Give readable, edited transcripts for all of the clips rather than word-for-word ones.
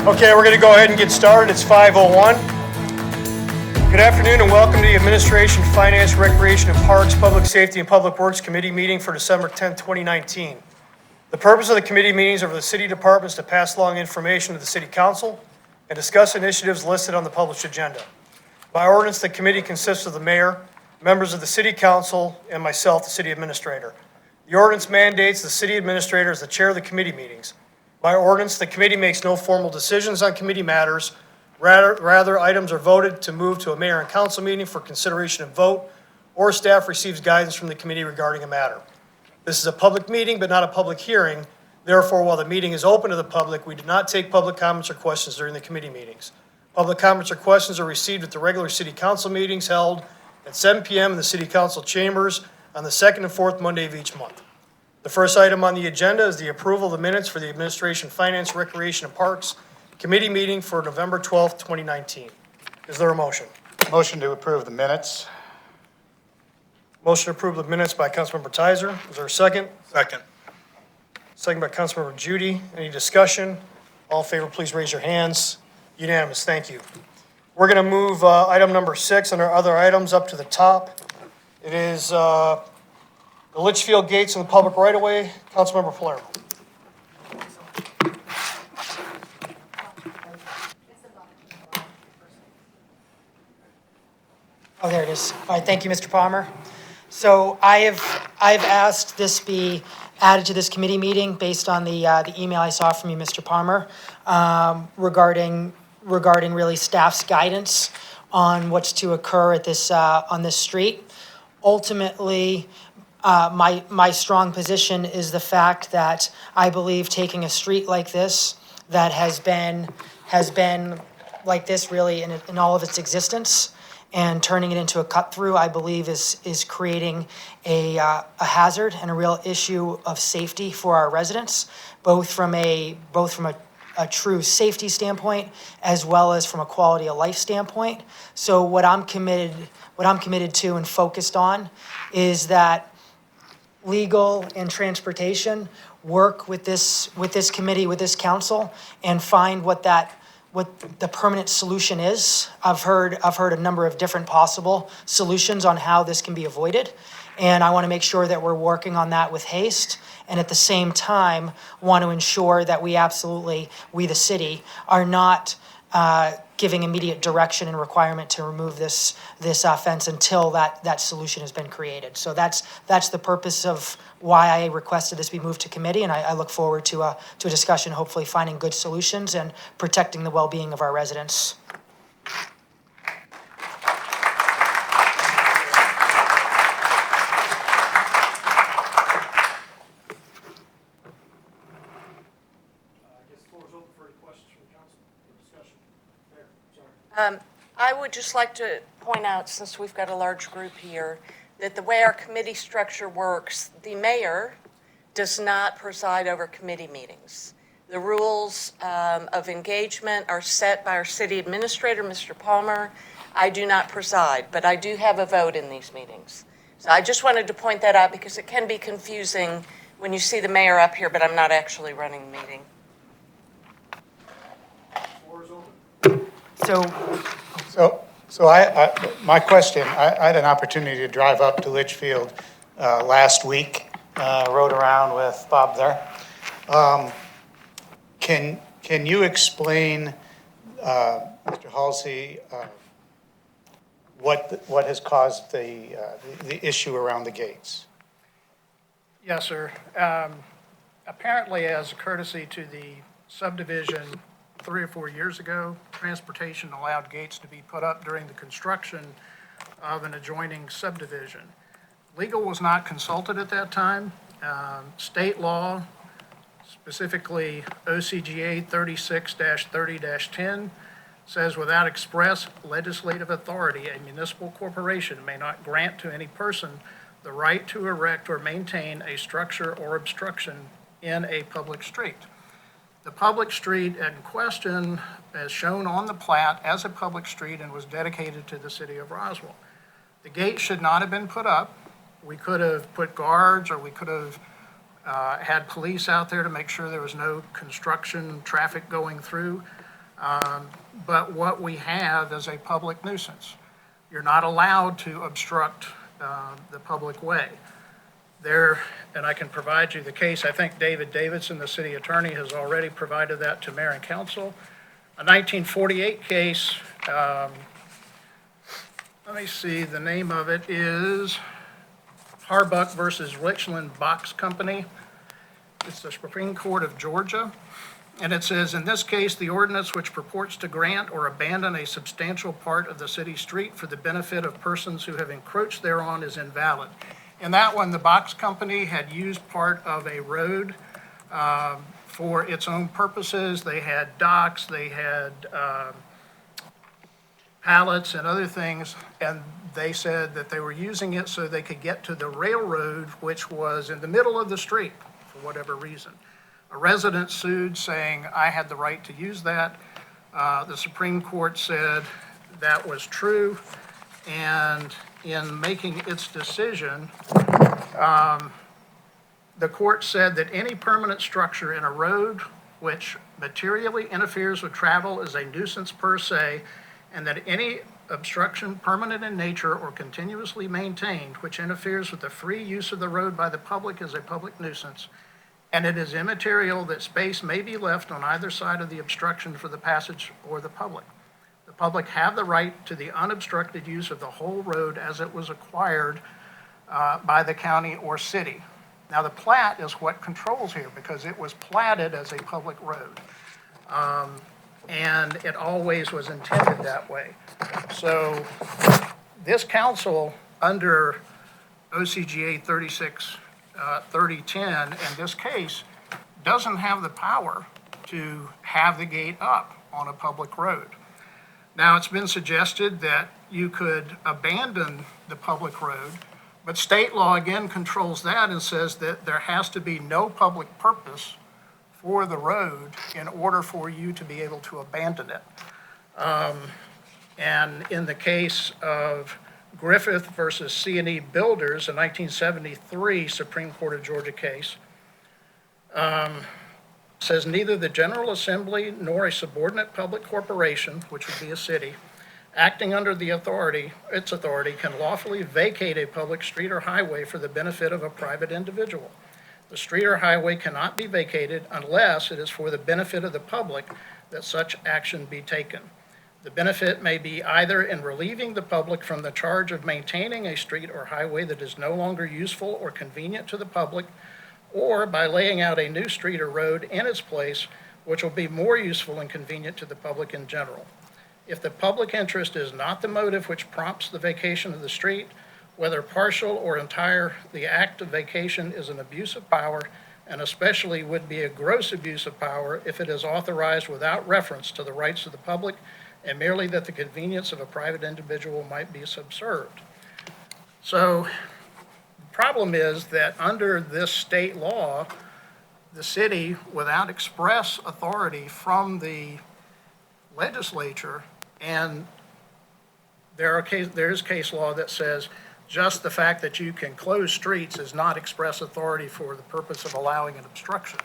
Okay, we're going to go ahead and get started. It's 5:01. Good afternoon and welcome to the Administration, Finance, Recreation and Parks, Public Safety and Public Works Committee meeting for December 10, 2019. The purpose of the committee meetings are for the city departments to pass along information to the city council and discuss initiatives listed on the published agenda. By ordinance, the committee consists of the mayor, members of the city council, and myself, the city administrator. The ordinance mandates the city administrator as the chair of the committee meetings. By ordinance, the committee makes no formal decisions on committee matters. Rather, items are voted to move to a mayor and council meeting for consideration and vote, or staff receives guidance from the committee regarding a matter. This is a public meeting, but not a public hearing. Therefore, while the meeting is open to the public, we do not take public comments or questions during the committee meetings. Public comments or questions are received at the regular city council meetings held at 7 p.m. in the city council chambers on the second and fourth Monday of each month. The first item on the agenda is the approval of the minutes for the Administration, Finance, Recreation, and Parks Committee meeting for November 12th, 2019. Is there a motion? Motion to approve the minutes. Motion to approve the minutes by Councilmember Tizer. Is there a second? Second. Second by Councilmember Judy. Any discussion? All in favor, please raise your hands. Unanimous, thank you. We're going to move item number 6 and our other items up to the top. It is the Litchfield Gates and the public right-of-way. Councilmember Palermo. Oh, there it is. All right, thank you, Mr. Palmer. So I've asked this be added to this committee meeting based on the email I saw from you, Mr. Palmer, regarding really staff's guidance on what's to occur at this on this street. Ultimately, my strong position is the fact that I believe taking a street like this that has been like this really in all of its existence and turning it into a cut through, I believe is creating a hazard and a real issue of safety for our residents, both from a true safety standpoint as well as from a quality of life standpoint. So what I'm committed to and focused on is that legal and transportation work with this committee, with this council, and find what the permanent solution is. I've heard a number of different possible solutions on how this can be avoided, and I want to make sure that we're working on that with haste, and at the same time want to ensure that we the city, are not giving immediate direction and requirement to remove this fence until that solution has been created. So that's the purpose of why I requested this be moved to committee, and I look forward to a discussion, hopefully finding good solutions and protecting the well-being of our residents. I would just like to point out, since we've got a large group here, that the way our committee structure works, the mayor does not preside over committee meetings. The rules of engagement are set by our city administrator, Mr. Palmer. I do not preside, but I do have a vote in these meetings. So I just wanted to point that out because it can be confusing when you see the mayor up here, but I'm not actually running the meeting. So my question, I had an opportunity to drive up to Litchfield last week, rode around with Bob there. Can you explain, Mr. Halsey, what has caused the issue around the gates? Yes, sir. Apparently, as a courtesy to the subdivision 3 or 4 years ago, transportation allowed gates to be put up during the construction of an adjoining subdivision. Legal was not consulted at that time. State law, specifically OCGA 36-30-10, says without express legislative authority, a municipal corporation may not grant to any person the right to erect or maintain a structure or obstruction in a public street. The public street in question, as shown on the plat, as a public street and was dedicated to the city of Roswell. The gate should not have been put up. We could have put guards, or we could have had police out there to make sure there was no construction traffic going through. But what we have is a public nuisance. You're not allowed to obstruct the public way. There, and I can provide you the case, I think David Davidson, the city attorney, has already provided that to mayor and council. A 1948 case, let me see, the name of it is Harbuck versus Richland Box Company. It's the Supreme Court of Georgia. And it says, in this case, the ordinance which purports to grant or abandon a substantial part of the city street for the benefit of persons who have encroached thereon is invalid. In that one, the box company had used part of a road for its own purposes. They had docks, they had pallets and other things, and they said that they were using it so they could get to the railroad, which was in the middle of the street for whatever reason. A resident sued saying, I had the right to use that. The Supreme Court said that was true, and in making its decision, the court said that any permanent structure in a road which materially interferes with travel is a nuisance per se, and that any obstruction permanent in nature or continuously maintained which interferes with the free use of the road by the public is a public nuisance, and it is immaterial that space may be left on either side of the obstruction for the passage or the public. The public have the right to the unobstructed use of the whole road as it was acquired by the county or city. Now, the plat is what controls here because it was platted as a public road. And it always was intended that way. So this council, under OCGA 363010, in this case, doesn't have the power to have the gate up on a public road. Now, it's been suggested that you could abandon the public road, but state law again controls that and says that there has to be no public purpose for the road in order for you to be able to abandon it. And in the case of Griffith versus C&E Builders, a 1973 Supreme Court of Georgia case, says neither the General Assembly nor a subordinate public corporation, which would be a city, acting under its authority, can lawfully vacate a public street or highway for the benefit of a private individual. The street or highway cannot be vacated unless it is for the benefit of the public that such action be taken. The benefit may be either in relieving the public from the charge of maintaining a street or highway that is no longer useful or convenient to the public, or by laying out a new street or road in its place, which will be more useful and convenient to the public in general. If the public interest is not the motive which prompts the vacation of the street, whether partial or entire, the act of vacation is an abuse of power, and especially would be a gross abuse of power if it is authorized without reference to the rights of the public and merely that the convenience of a private individual might be subserved. So the problem is that under this state law, the city, without express authority from the legislature, and there is case law that says just the fact that you can close streets is not express authority for the purpose of allowing an obstruction.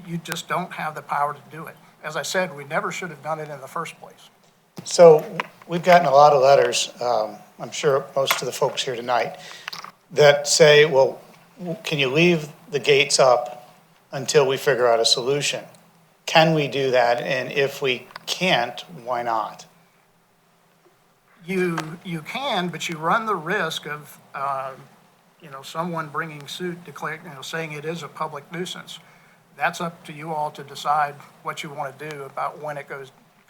You just don't have the power to do it. As I said, we never should have done it in the first place. So we've gotten a lot of letters, I'm sure most of the folks here tonight, that say, well, can you leave the gates up until we figure out a solution? Can we do that? And if we can't, why not? You can, but you run the risk of, someone bringing suit, saying it is a public nuisance. That's up to you all to decide what you want to do about when it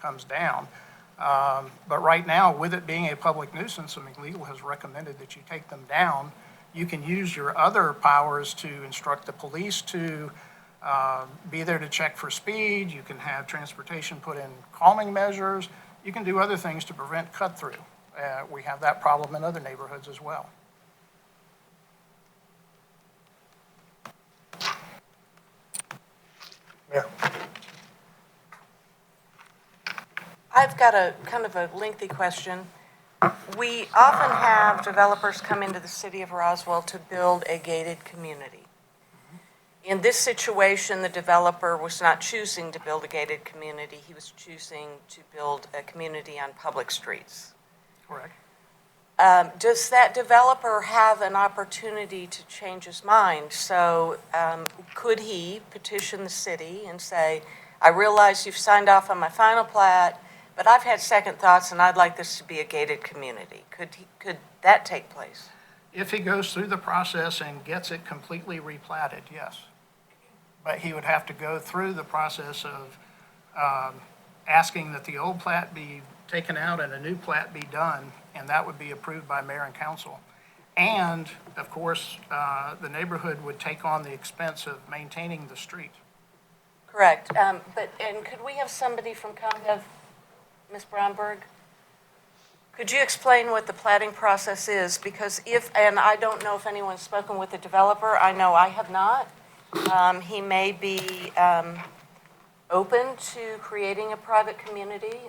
comes down. But right now, with it being a public nuisance, legal has recommended that you take them down. You can use your other powers to instruct the police to be there to check for speed. You can have transportation put in calming measures. You can do other things to prevent cut-through. We have that problem in other neighborhoods as well. Yeah. I've got a kind of a lengthy question. We often have developers come into the city of Roswell to build a gated community. In this situation, the developer was not choosing to build a gated community. He was choosing to build a community on public streets. Correct. Does that developer have an opportunity to change his mind? So could he petition the city and say, I realize you've signed off on my final plat, but I've had second thoughts and I'd like this to be a gated community? Could that take place? If he goes through the process and gets it completely replatted, yes. But he would have to go through the process of asking that the old plat be taken out and a new plat be done, and that would be approved by mayor and council. And, of course, the neighborhood would take on the expense of maintaining the street. Correct. And could we have somebody from ComGov, Ms. Brownberg? Could you explain what the platting process is? Because and I don't know if anyone's spoken with the developer. I know I have not. He may be open to creating a private community,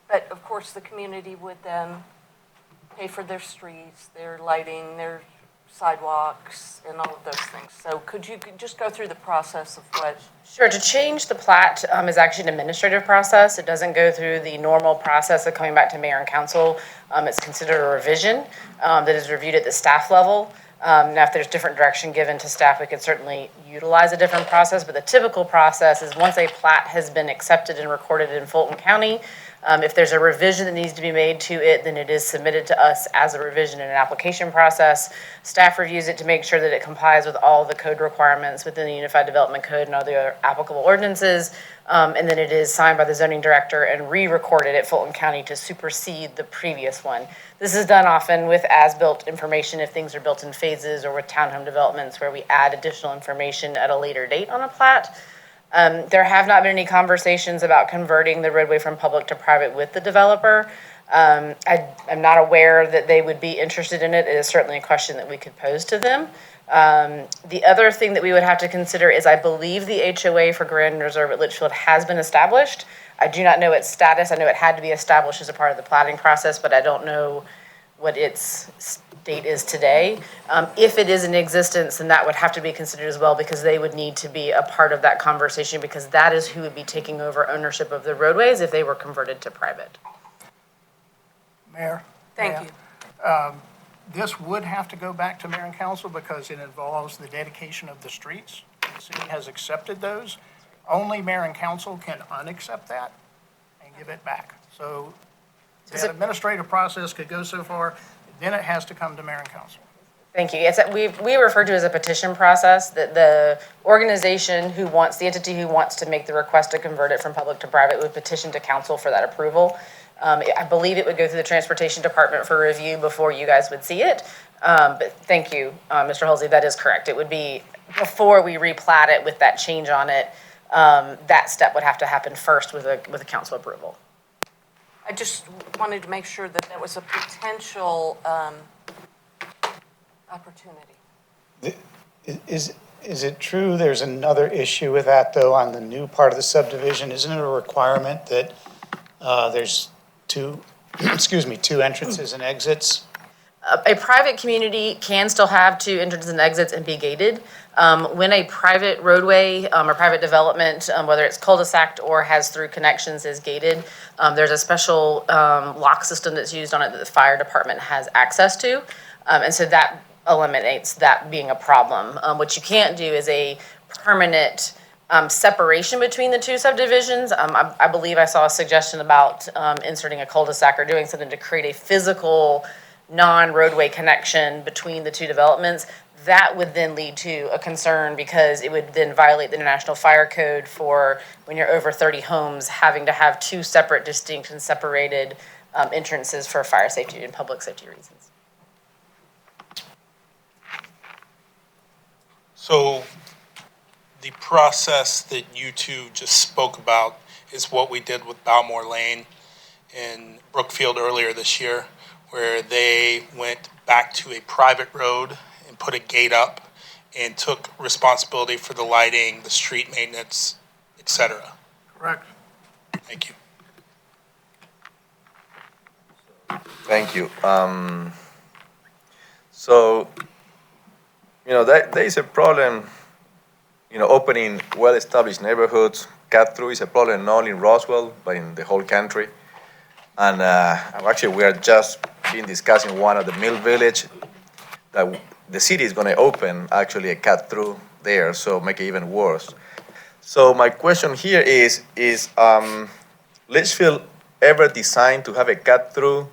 but of course the community would then pay for their streets, their lighting, their sidewalks, and all of those things. So could you just go through the process of what? Sure. To change the plat is actually an administrative process. It doesn't go through the normal process of coming back to mayor and council. It's considered a revision that is reviewed at the staff level. Now, if there's different direction given to staff, we could certainly utilize a different process, but the typical process is once a plat has been accepted and recorded in Fulton County, if there's a revision that needs to be made to it, then it is submitted to us as a revision in an application process. Staff reviews it to make sure that it complies with all the code requirements within the Unified Development Code and other applicable ordinances, and then it is signed by the zoning director and re-recorded at Fulton County to supersede the previous one. This is done often with as-built information if things are built in phases, or with townhome developments where we add additional information at a later date on a plat. There have not been any conversations about converting the roadway from public to private with the developer. I'm not aware that they would be interested in it. It is certainly a question that we could pose to them. The other thing that we would have to consider is I believe the HOA for Grand Reserve at Litchfield has been established. I do not know its status. I know it had to be established as a part of the platting process, but I don't know what its state is today. If it is in existence, then that would have to be considered as well, because they would need to be a part of that conversation, because that is who would be taking over ownership of the roadways if they were converted to private. Mayor? Thank Mayor, you. This would have to go back to mayor and council because it involves the dedication of the streets. The city has accepted those. Only mayor and council can unaccept that and give it back. So the administrative process could go so far, then it has to come to mayor and council. Thank you. It's we refer to it as a petition process, that the organization who wants, the entity who wants to make the request to convert it from public to private would petition to council for that approval. I believe it would go through the transportation department for review before you guys would see it. But thank you, Mr. Halsey, that is correct. It would be before we replat it with that change on it. That step would have to happen first with a council approval. I just wanted to make sure that that was a potential opportunity. Is it true there's another issue with that, though, on the new part of the subdivision? Isn't it a requirement that there's two entrances and exits? A private community can still have two entrances and exits and be gated. When a private roadway or private development, whether it's cul-de-sac or has through connections, is gated, there's a special lock system that's used on it that the fire department has access to. And so that eliminates that being a problem. What you can't do is a permanent separation between the two subdivisions. I believe I saw a suggestion about inserting a cul-de-sac or doing something to create a physical non-roadway connection between the two developments. That would then lead to a concern, because it would then violate the International Fire Code for when you're over 30 homes, having to have two separate, distinct and separated entrances for fire safety and public safety reasons. So the process that you two just spoke about is what we did with Balmore Lane in Brookfield earlier this year, where they went back to a private road and put a gate up and took responsibility for the lighting, the street maintenance, etc. Correct. Thank you. Thank you. So, there is a problem opening well-established neighborhoods. Cut-through is a problem not only in Roswell, but in the whole country. And actually, we are just been discussing one of the Mill Village that the city is going to open actually a cut-through there, so make it even worse. So my question here is Litchfield ever designed to have a cut-through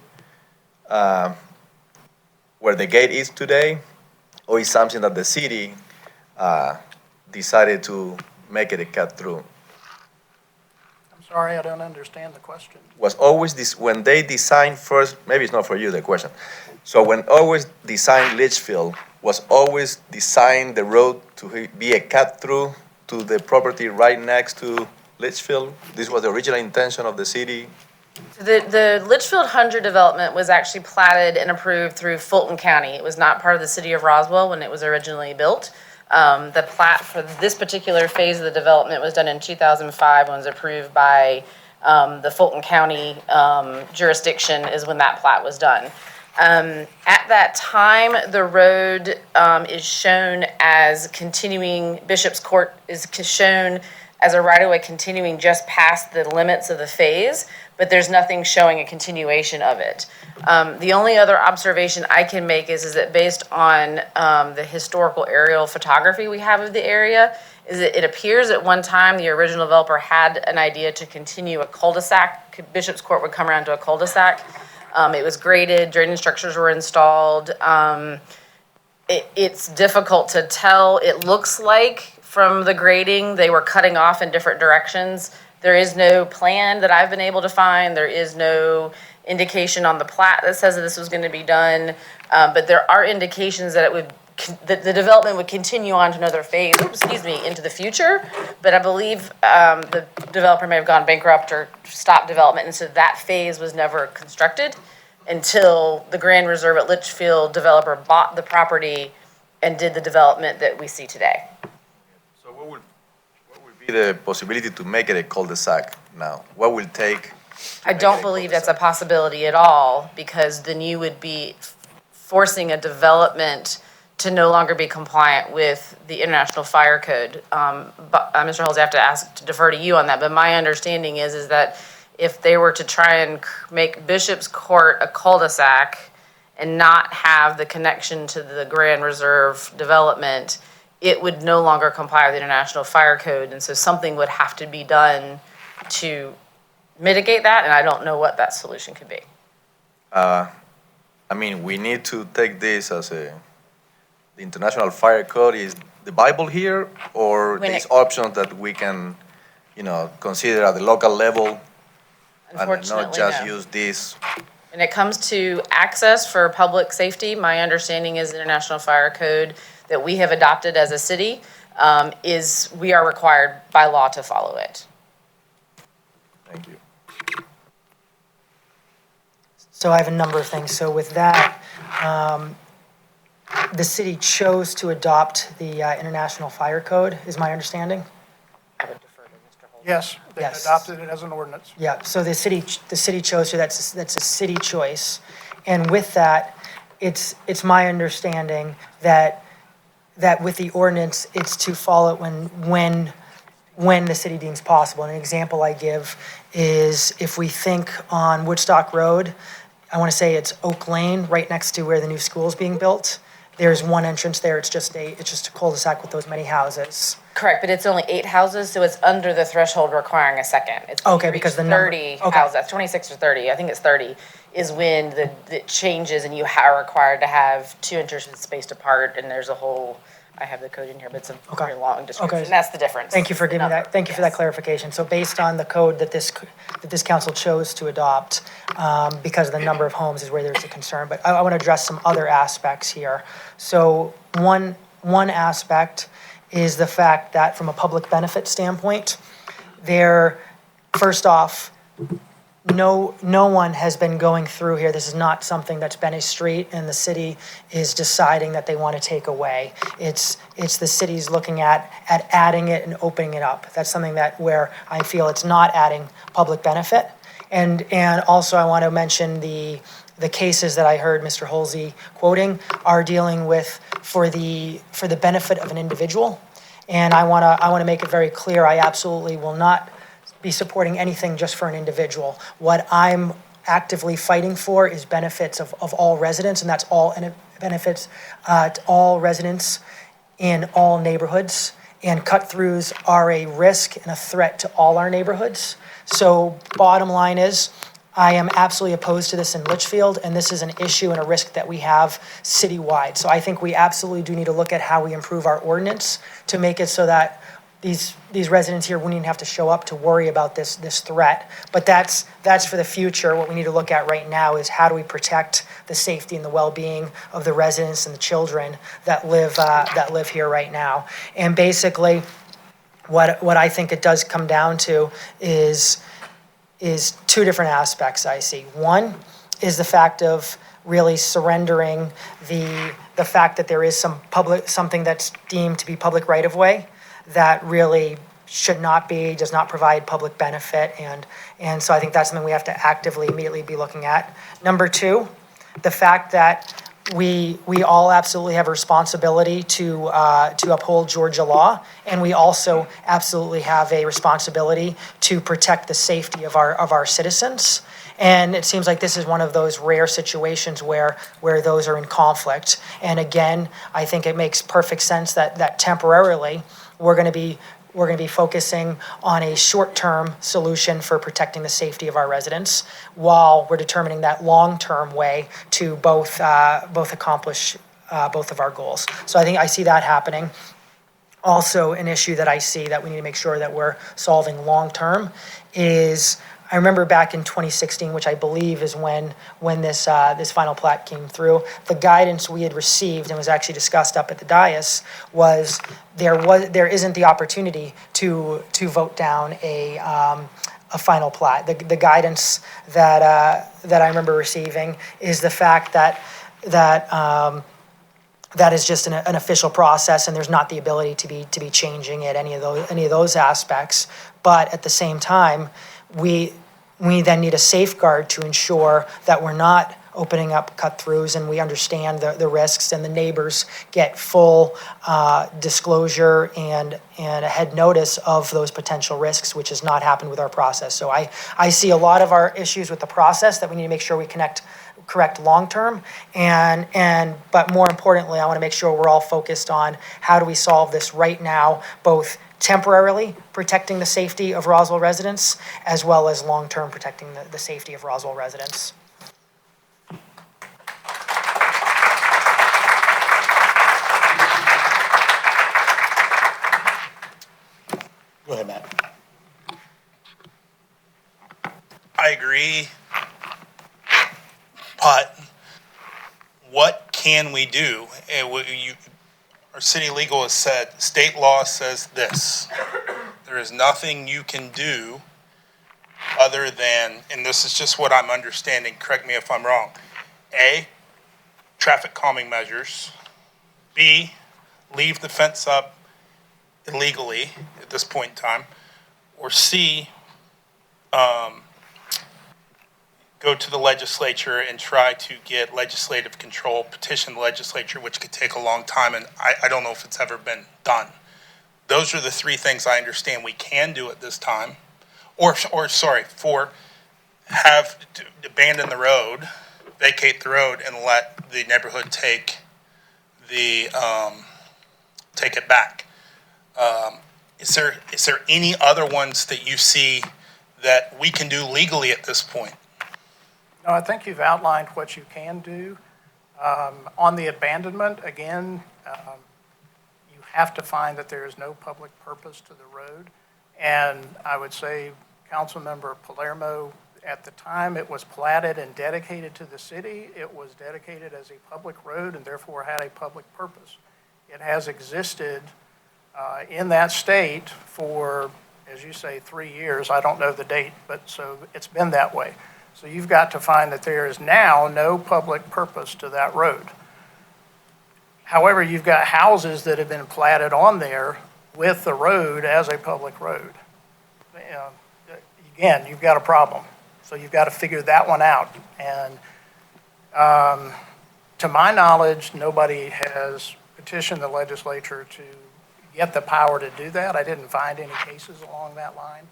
where the gate is today, or is something that the city decided to make it a cut-through? I'm sorry, I don't understand the question. Was always this, when they designed first, maybe it's not for you, the question. So when always designed Litchfield, was always designed the road to be a cut-through to the property right next to Litchfield? This was the original intention of the city? The Litchfield 100 development was actually platted and approved through Fulton County. It was not part of the city of Roswell when it was originally built. The plat for this particular phase of the development was done in 2005 and was approved by the Fulton County jurisdiction is when that plat was done. At that time, the road is shown as continuing, Bishop's Court is shown as a right-of-way continuing just past the limits of the phase, but there's nothing showing a continuation of it. The only other observation I can make is that based on the historical aerial photography we have of the area, is that it appears at one time the original developer had an idea to continue a cul-de-sac. Bishop's Court would come around to a cul-de-sac. It was graded, drainage structures were installed. It's difficult to tell. It looks like from the grading, they were cutting off in different directions. There is no plan that I've been able to find. There is no indication on the plat that says that this was going to be done. But there are indications that the development would continue on to another phase, into the future. But I believe the developer may have gone bankrupt or stopped development, and so that phase was never constructed until the Grand Reserve at Litchfield developer bought the property and did the development that we see today. So what would be the possibility to make it a cul-de-sac now? What will take? I don't believe that's a possibility at all, because then you would be forcing a development to no longer be compliant with the International Fire Code. But Mr. Halsey, I have to defer to you on that, but my understanding is that if they were to try and make Bishop's Court a cul-de-sac and not have the connection to the Grand Reserve development, it would no longer comply with the International Fire Code, and so something would have to be done to mitigate that, and I don't know what that solution could be. We need to take this as the International Fire Code is the Bible here, or these options that we can, consider at the local level, and not just use this. When it comes to access for public safety, my understanding is the International Fire Code that we have adopted as a city is we are required by law to follow it. Thank you. So I have a number of things. So with that, the city chose to adopt the International Fire Code, is my understanding? I would defer to Mr. Holden. Yes, they Yes. adopted it as an ordinance. Yeah, so the city chose to, that's a city choice. And with that, it's my understanding that with the ordinance, it's to follow it when the city deems possible. And an example I give is if we think on Woodstock Road, I want to say it's Oak Lane, right next to where the new school is being built. There's one entrance there, it's just a cul-de-sac with those many houses. Correct, but it's only 8 houses, so it's under the threshold requiring a second. It's when Okay, you because reach the number- 30 okay. houses, 26 or 30, I think it's 30, is when it changes and you are required to have 2 entrances spaced apart, and there's a whole, I have the code in here, but it's a Okay. very long description. Okay. And that's the difference. Thank you for the giving number. that, thank you for that Yes. clarification. So based on the code that this council chose to adopt, because of the number of homes is where there's a concern, but I want to address some other aspects here. So one aspect is the fact that from a public benefit standpoint, first off, no one has been going through here. This is not something that's been a street and the city is deciding that they want to take away. It's the city's looking at adding it and opening it up. That's something where I feel it's not adding public benefit. And also I want to mention the cases that I heard Mr. Halsey quoting are dealing with for the benefit of an individual. And I want to make it very clear, I absolutely will not be supporting anything just for an individual. What I'm actively fighting for is benefits of all residents, and that's all benefits to all residents in all neighborhoods. And cut-throughs are a risk and a threat to all our neighborhoods. So bottom line is, I am absolutely opposed to this in Litchfield, and this is an issue and a risk that we have citywide. So I think we absolutely do need to look at how we improve our ordinance to make it so that these residents here wouldn't even have to show up to worry about this threat. But that's for the future. What we need to look at right now is how do we protect the safety and the well-being of the residents and the children that live here right now. And basically, what I think it does come down to is two different aspects I see. One is the fact of really surrendering the fact that there is something that's deemed to be public right-of-way that really should not be, does not provide public benefit, and so I think that's something we have to actively, immediately be looking at. Number two, the fact that we all absolutely have a responsibility to uphold Georgia law, and we also absolutely have a responsibility to protect the safety of our citizens. And it seems like this is one of those rare situations where those are in conflict. And again, I think it makes perfect sense that temporarily we're going to be focusing on a short-term solution for protecting the safety of our residents while we're determining that long-term way to both accomplish both of our goals. So I think I see that happening. Also, an issue that I see that we need to make sure that we're solving long-term is, I remember back in 2016, which I believe is when this final plat came through, the guidance we had received and was actually discussed up at the dais was there isn't the opportunity to vote down a final plat. The guidance that I remember receiving is the fact that is just an official process, and there's not the ability to be changing it, any of those aspects. But at the same time, we then need a safeguard to ensure that we're not opening up cut-throughs, and we understand the risks, and the neighbors get full disclosure and a head notice of those potential risks, which has not happened with our process. So I see a lot of our issues with the process that we need to make sure we correct long-term, but more importantly, I want to make sure we're all focused on how do we solve this right now, both temporarily protecting the safety of Roswell residents, as well as long-term protecting the safety of Roswell residents. Go ahead, Matt. I agree, but what can we do? Our city legal has said, state law says this. There is nothing you can do other than, and this is just what I'm understanding, correct me if I'm wrong, A, traffic calming measures, B, leave the fence up illegally at this point in time, or C, go to the legislature and try to get legislative control, petition the legislature, which could take a long time, and I don't know if it's ever been done. Those are the three things I understand we can do at this time, have to abandon the road, vacate the road, and let the neighborhood take it back. Is there any other ones that you see that we can do legally at this point? No, I think you've outlined what you can do. On the abandonment, again, you have to find that there is no public purpose to the road. And I would say, Councilmember Palermo, at the time it was platted and dedicated to the city, it was dedicated as a public road and therefore had a public purpose. It has existed in that state for, as you say, 3 years. I don't know the date, but so it's been that way. So you've got to find that there is now no public purpose to that road. However, you've got houses that have been platted on there with the road as a public road. Again, you've got a problem. So you've got to figure that one out. And to my knowledge, nobody has petitioned the legislature to get the power to do that. I didn't find any cases along that line.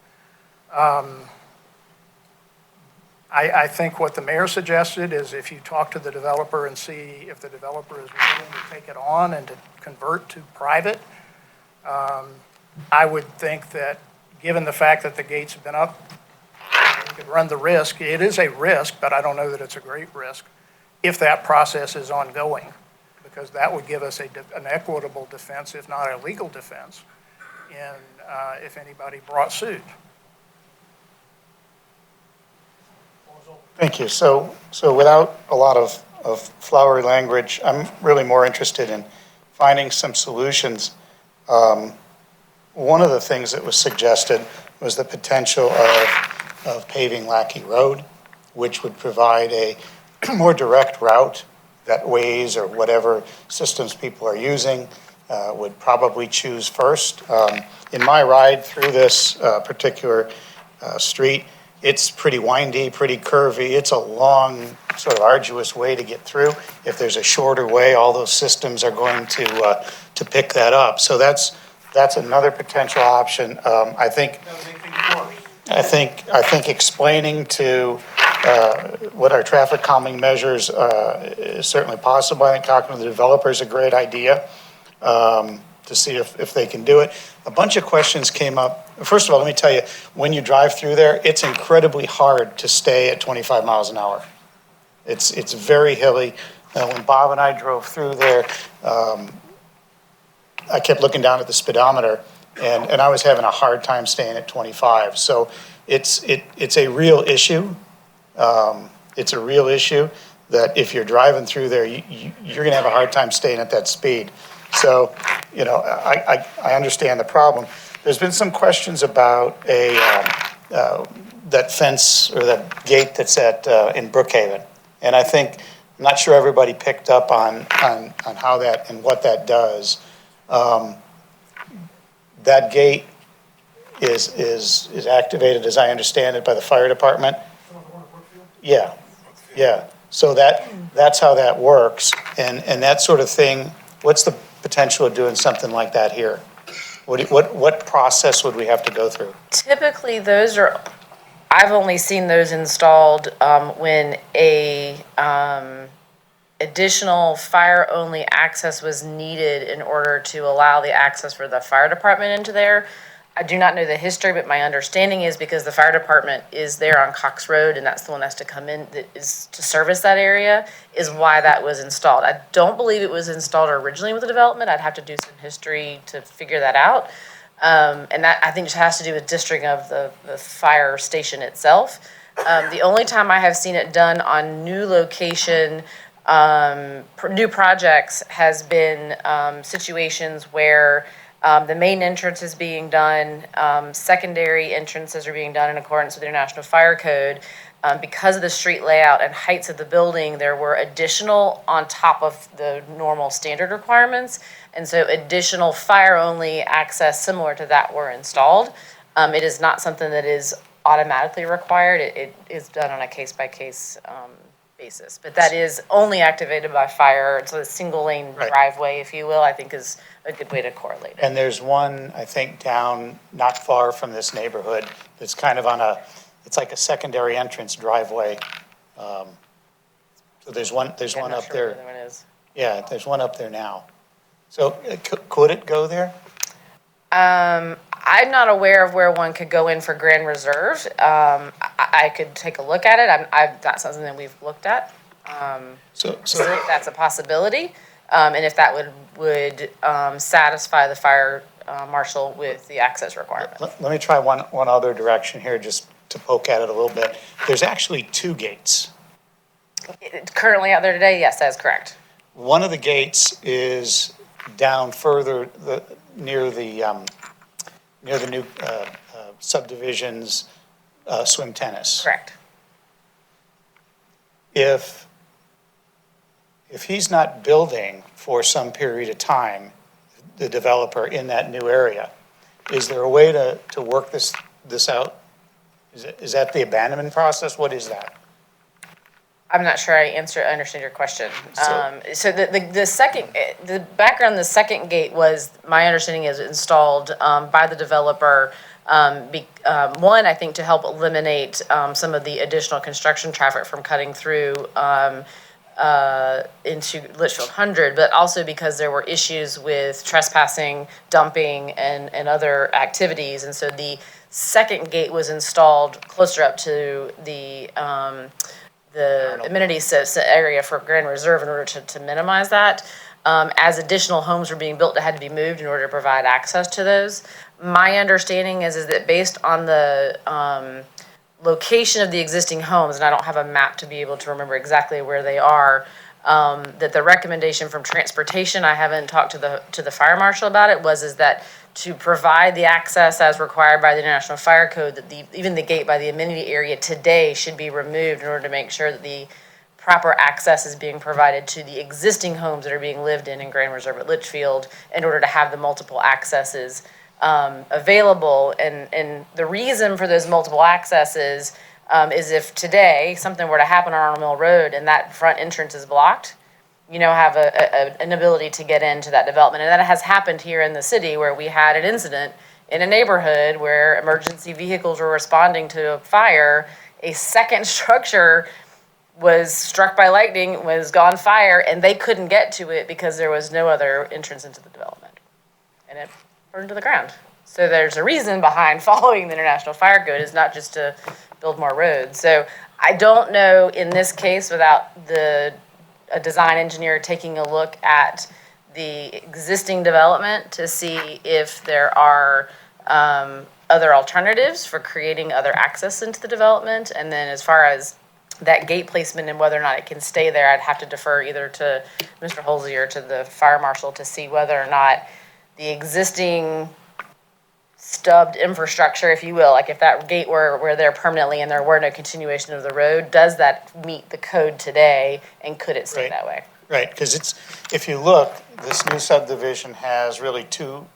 I think what the mayor suggested is if you talk to the developer and see if the developer is willing to take it on and to convert to private, I would think that, given the fact that the gates have been up, you could run the risk. It is a risk, but I don't know that it's a great risk if that process is ongoing, because that would give us an equitable defense, if not a legal defense, if anybody brought suit. Thank you. So without a lot of flowery language, I'm really more interested in finding some solutions. One of the things that was suggested was the potential of paving Lackey Road, which would provide a more direct route that Waze or whatever systems people are using would probably choose first. In my ride through this particular street, it's pretty windy, pretty curvy. It's a long, sort of arduous way to get through. If there's a shorter way, all those systems are going to pick that up. So that's another potential option. I think explaining to what our traffic calming measures is certainly possible. I think talking to the developer is a great idea to see if they can do it. A bunch of questions came up. First of all, let me tell you, when you drive through there, it's incredibly hard to stay at 25 miles an hour. It's very hilly. When Bob and I drove through there, I kept looking down at the speedometer, and I was having a hard time staying at 25. So it's a real issue. It's a real issue that if you're driving through there, you're going to have a hard time staying at that speed. So, I understand the problem. There's been some questions about that fence or that gate that's in Brookhaven. And I'm not sure everybody picked up on how that and what that does. That gate is activated, as I understand it, by the fire department. Yeah. So that's how that works. And that sort of thing, what's the potential of doing something like that here? What process would we have to go through? Typically, I've only seen those installed when additional fire-only access was needed in order to allow the access for the fire department into there. I do not know the history, but my understanding is because the fire department is there on Cox Road, and that's the one that's to come in, that is to service that area, is why that was installed. I don't believe it was installed originally with the development. I'd have to do some history to figure that out. And that, I think, just has to do with districting of the fire station itself. The only time I have seen it done on new location, new projects, has been situations where the main entrance is being done, secondary entrances are being done in accordance with the International Fire Code. Because of the street layout and heights of the building, there were additional on top of the normal standard requirements. And so additional fire-only access similar to that were installed. It is not something that is automatically required. It is done on a case-by-case basis. But that is only activated by fire. So the single-lane driveway, if you will, I think is a good way to correlate it. And there's one, I think, down not far from this neighborhood that's kind of it's like a secondary entrance driveway. So there's one up there. I'm not sure where the other one is. Yeah, there's one up there now. So could it go there? I'm not aware of where one could go in for Grand Reserve. I could take a look at it. That's something that we've looked at. So if that's a possibility, and if that would satisfy the fire marshal with the access requirement. Let me try one other direction here, just to poke at it a little bit. There's actually two gates. Currently out there today, yes, that is correct. One of the gates is down further near the new subdivisions swim tennis. Correct. If he's not building for some period of time, the developer in that new area, is there a way to work this out? Is that the abandonment process? What is that? I'm not sure I understand your question. So the background, the second gate was, my understanding is installed by the developer. One, I think to help eliminate some of the additional construction traffic from cutting through into Litchfield 100, but also because there were issues with trespassing, dumping, and other activities. And so the second gate was installed closer up to the amenities area for Grand Reserve in order to minimize that. As additional homes were being built that had to be moved in order to provide access to those. My understanding is that based on the location of the existing homes, and I don't have a map to be able to remember exactly where they are, that the recommendation from transportation, I haven't talked to the fire marshal about it, is that to provide the access as required by the International Fire Code, that even the gate by the amenity area today should be removed in order to make sure that the proper access is being provided to the existing homes that are being lived in Grand Reserve at Litchfield in order to have the multiple accesses available. And the reason for those multiple accesses is if today something were to happen on Arnold Mill Road and that front entrance is blocked, have an ability to get into that development. And that has happened here in the city where we had an incident in a neighborhood where emergency vehicles were responding to a fire. A second structure was struck by lightning, was on fire, and they couldn't get to it because there was no other entrance into the development. And it burned to the ground. So there's a reason behind following the International Fire Code, is not just to build more roads. So I don't know in this case, without a design engineer taking a look at the existing development to see if there are other alternatives for creating other access into the development. And then as far as that gate placement and whether or not it can stay there, I'd have to defer either to Mr. Holsey or to the fire marshal to see whether or not the existing stubbed infrastructure, if you will, like if that gate were there permanently and there were no continuation of the road, does that meet the code today, and could it stay Right. that way? Right, because if you look, this new subdivision has really two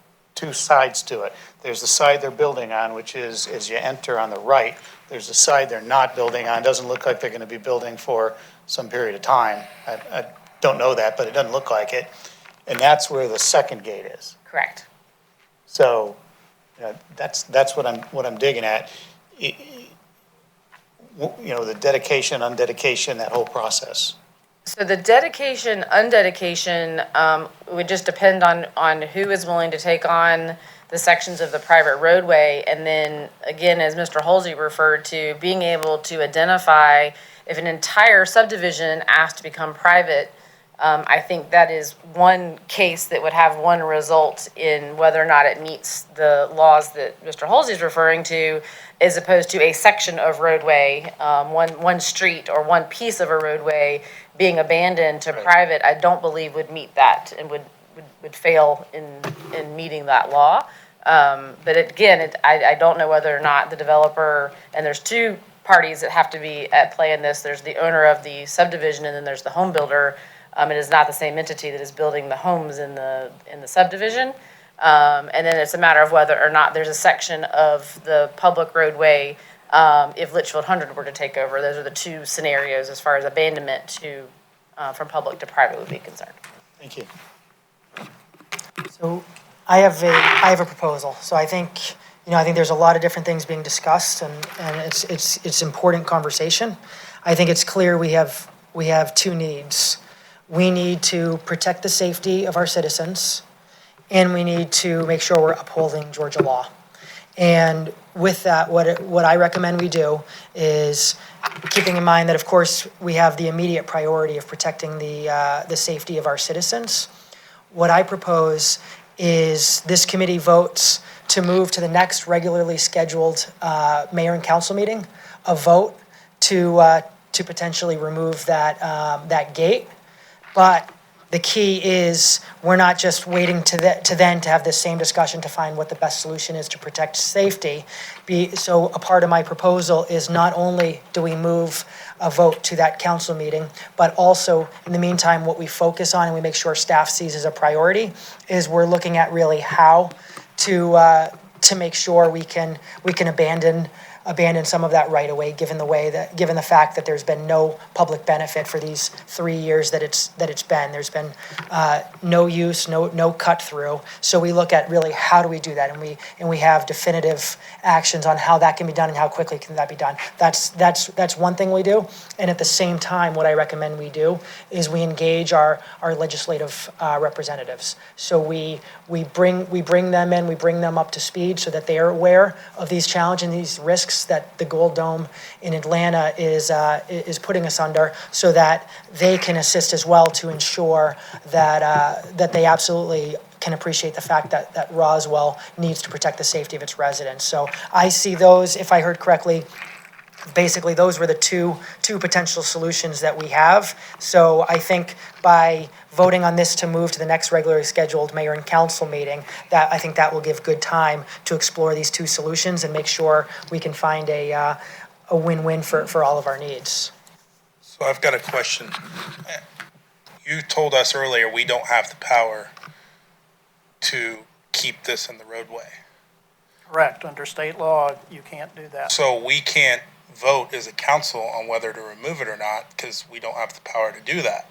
sides to it. There's the side they're building on, which is as you enter on the right. There's the side they're not building on. Doesn't look like they're going to be building for some period of time. I don't know that, but it doesn't look like it. And that's where the second gate is. Correct. So that's what I'm digging at. The dedication, undedication, that whole process. So the dedication, undedication would just depend on who is willing to take on the sections of the private roadway. And then, again, as Mr. Holsey referred to, being able to identify if an entire subdivision asked to become private. I think that is one case that would have one result in whether or not it meets the laws that Mr. Holsey is referring to, as opposed to a section of roadway, one street or one piece of a roadway being abandoned to private. I don't believe would meet that and would fail in meeting that law. But again, I don't know whether or not the developer, and there's two parties that have to be at play in this. There's the owner of the subdivision, and then there's the home builder. It is not the same entity that is building the homes in the subdivision. And then it's a matter of whether or not there's a section of the public roadway, if Litchfield 100 were to take over. Those are the two scenarios as far as abandonment from public to private would be concerned. Thank you. So I have a proposal. So I think there's a lot of different things being discussed, and it's important conversation. I think it's clear we have two needs. We need to protect the safety of our citizens, and we need to make sure we're upholding Georgia law. And with that, what I recommend we do is, keeping in mind that, of course, we have the immediate priority of protecting the safety of our citizens. What I propose is this committee votes to move to the next regularly scheduled mayor and council meeting, a vote to potentially remove that gate. But the key is we're not just waiting to have this same discussion to find what the best solution is to protect safety. So a part of my proposal is not only do we move a vote to that council meeting, but also in the meantime, what we focus on and we make sure staff sees as a priority is we're looking at really how to to make sure we can abandon some of that right away, given the fact that there's been no public benefit for these 3 years that it's been. There's been no use, no cut through. So we look at really how do we do that, and we have definitive actions on how that can be done and how quickly can that be done. That's one thing we do. And at the same time, what I recommend we do is we engage our legislative representatives. So we bring them in, we bring them up to speed so that they are aware of these challenges and these risks that the Gold Dome in Atlanta is putting us under, so that they can assist as well to ensure that they absolutely can appreciate the fact that Roswell needs to protect the safety of its residents. So I see those, if I heard correctly, basically those were the two potential solutions that we have. So I think by voting on this to move to the next regularly scheduled mayor and council meeting, I think that will give good time to explore these two solutions and make sure we can find a win-win for all of our needs. So I've got a question. You told us earlier we don't have the power to keep this in the roadway. Correct. Under state law, you can't do that. So we can't vote as a council on whether to remove it or not because we don't have the power to do that.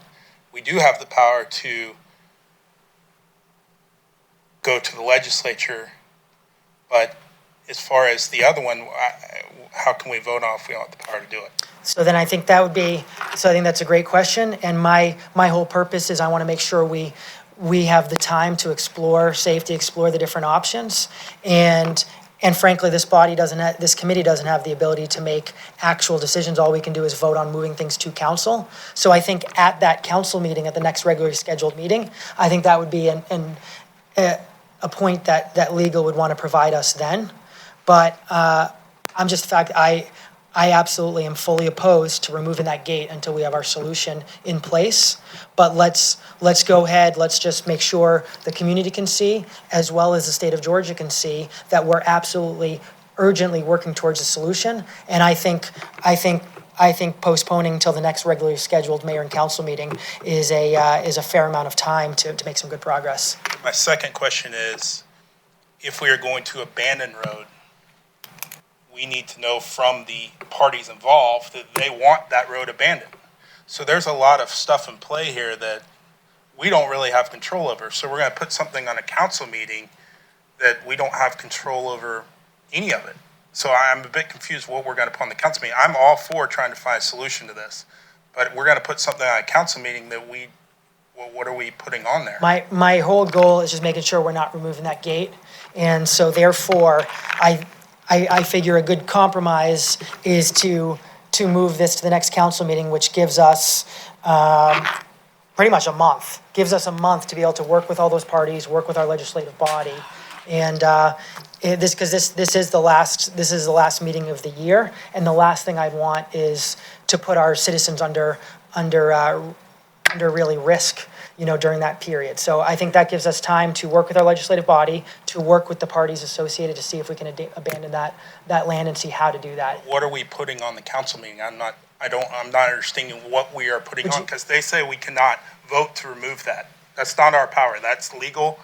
We do have the power to go to the legislature, but as far as the other one, how can we vote on if we don't have the power to do it? So then I think that's a great question. And my whole purpose is I want to make sure we have the time to explore safety, explore the different options. And frankly, this committee doesn't have the ability to make actual decisions. All we can do is vote on moving things to council. So I think at that council meeting, at the next regularly scheduled meeting, I think that would be a point that legal would want to provide us then. But I absolutely am fully opposed to removing that gate until we have our solution in place. But let's go ahead, let's just make sure the community can see, as well as the state of Georgia can see, that we're absolutely urgently working towards a solution. And I think postponing until the next regularly scheduled mayor and council meeting is a fair amount of time to make some good progress. My second question is, if we are going to abandon road, we need to know from the parties involved that they want that road abandoned. So there's a lot of stuff in play here that we don't really have control over. So we're going to put something on a council meeting that we don't have control over any of it. So I'm a bit confused what we're going to put on the council meeting. I'm all for trying to find a solution to this, but we're going to put something on a council meeting that what are we putting on there? My whole goal is just making sure we're not removing that gate. And so therefore, I figure a good compromise is to move this to the next council meeting, which gives us pretty much a month. Gives us a month to be able to work with all those parties, work with our legislative body, and this is the last meeting of the year, and the last thing I'd want is to put our citizens under really risk, during that period. So I think that gives us time to work with our legislative body, to work with the parties associated to see if we can abandon that land and see how to do that. What are we putting on the council meeting? I'm not understanding what we are putting on, because they say we cannot vote to remove that. That's not our power. That's legal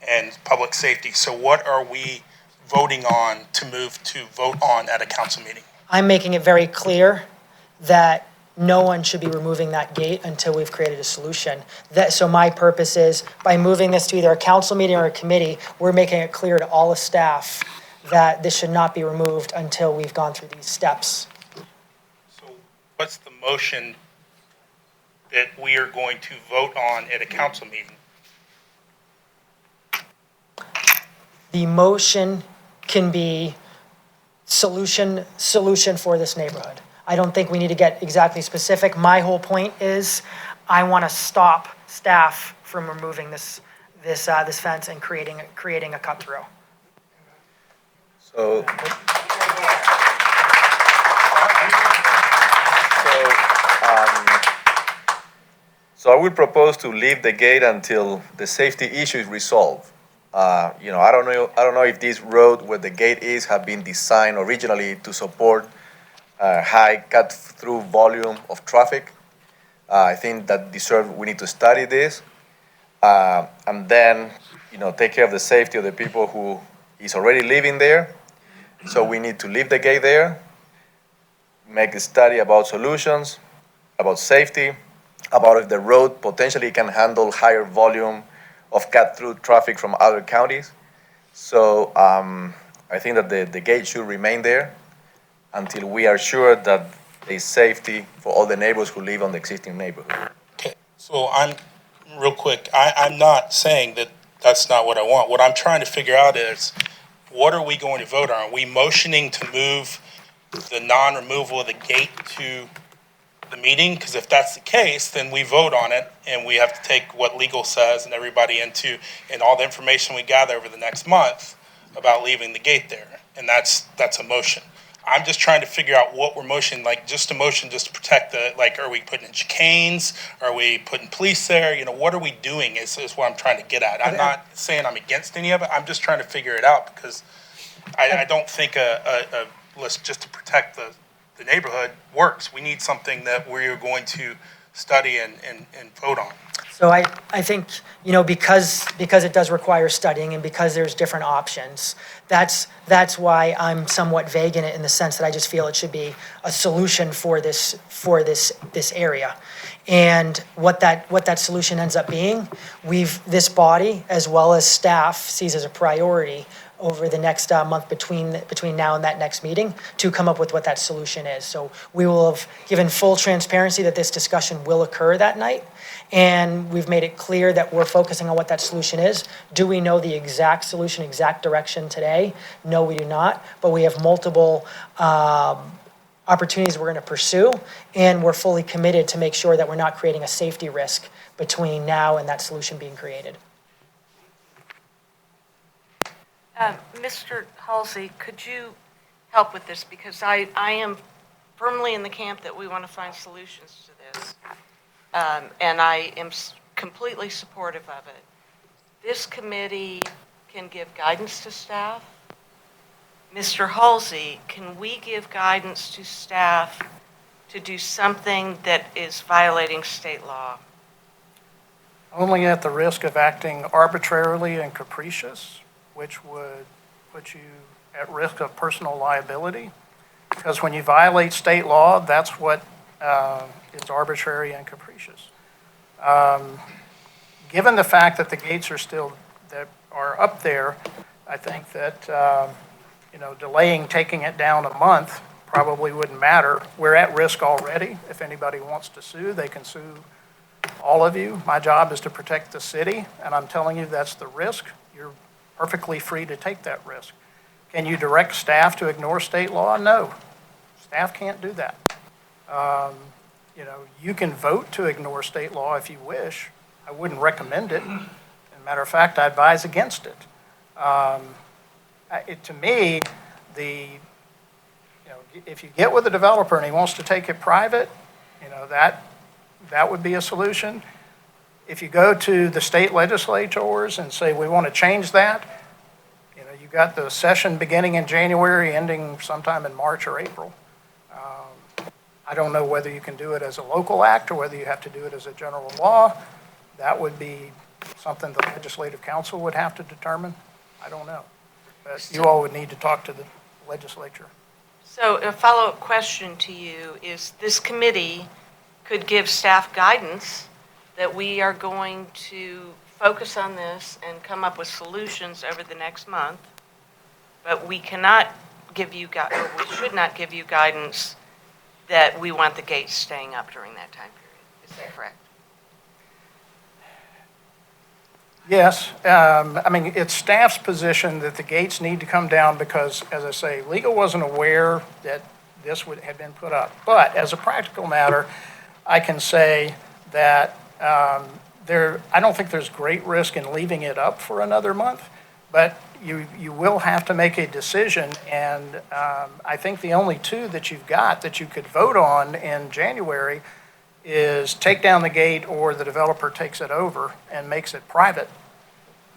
and public safety. So what are we voting on to vote on at a council meeting? I'm making it very clear that no one should be removing that gate until we've created a solution. So my purpose is, by moving this to either a council meeting or a committee, we're making it clear to all the staff that this should not be removed until we've gone through these steps. So what's the motion that we are going to vote on at a council meeting? The motion can be solution for this neighborhood. I don't think we need to get exactly specific. My whole point is I want to stop staff from removing this fence and creating a cut through. So I would propose to leave the gate until the safety issue is resolved. I don't know if this road where the gate is have been designed originally to support high cut-through volume of traffic. I think that we need to study this, and then, take care of the safety of the people who is already living there. So we need to leave the gate there, make a study about solutions, about safety, about if the road potentially can handle higher volume of cut-through traffic from other counties. So I think that the gate should remain there until we are sure that there's safety for all the neighbors who live on the existing neighborhood. Okay, so real quick, I'm not saying that that's not what I want. What I'm trying to figure out is, what are we going to vote on? Are we motioning to move the non-removal of the gate to the meeting? Because if that's the case, then we vote on it, and we have to take what legal says and everybody into, and all the information we gather over the next month about leaving the gate there, and that's a motion. I'm just trying to figure out what we're motioning, like just a motion just to protect the, like, are we putting in chicanes? Are we putting police there? You know, what are we doing is what I'm trying to get at. I'm not saying I'm against any of it. I'm just trying to figure it out because I don't think a list just to protect the neighborhood works. We need something that we're going to study and vote on. So I think, you know, because it does require studying and because there's different options, that's why I'm somewhat vague in it, in the sense that I just feel it should be a solution for this area. And what that solution ends up being, this body as well as staff sees as a priority over the next month between now and that next meeting to come up with what that solution is. So we will have given full transparency that this discussion will occur that night, and we've made it clear that we're focusing on what that solution is. Do we know the exact solution, exact direction today? No, we do not, but we have multiple opportunities we're going to pursue, and we're fully committed to make sure that we're not creating a safety risk between now and that solution being created. Mr. Halsey, could you help with this? Because I am firmly in the camp that we want to find solutions to this. And I am completely supportive of it. This committee can give guidance to staff. Mr. Halsey, can we give guidance to staff to do something that is violating state law? Only at the risk of acting arbitrarily and capricious, which would put you at risk of personal liability. Because when you violate state law, that's what is arbitrary and capricious. Given the fact that the gates are up there, I think that delaying taking it down a month probably wouldn't matter. We're at risk already. If anybody wants to sue, they can sue all of you. My job is to protect the city, and I'm telling you that's the risk. You're perfectly free to take that risk. Can you direct staff to ignore state law? No. Staff can't do that. You can vote to ignore state law if you wish. I wouldn't recommend it. As a matter of fact, I advise against it. To me, if you get with a developer and he wants to take it private, that would be a solution. If you go to the state legislators and say, we want to change that, you've got the session beginning in January, ending sometime in March or April. I don't know whether you can do it as a local act or whether you have to do it as a general law. That would be something the legislative council would have to determine. I don't know. But you all would need to talk to the legislature. So a follow-up question to you is, this committee could give staff guidance that we are going to focus on this and come up with solutions over the next month, but we cannot give you, or we should not give you guidance that we want the gates staying up during that time period. Is that correct? Yes. It's staff's position that the gates need to come down because, as I say, legal wasn't aware that this would have been put up. But as a practical matter, I can say that I don't think there's great risk in leaving it up for another month, but you will have to make a decision, and I think the only two that you've got that you could vote on in January is take down the gate or the developer takes it over and makes it private.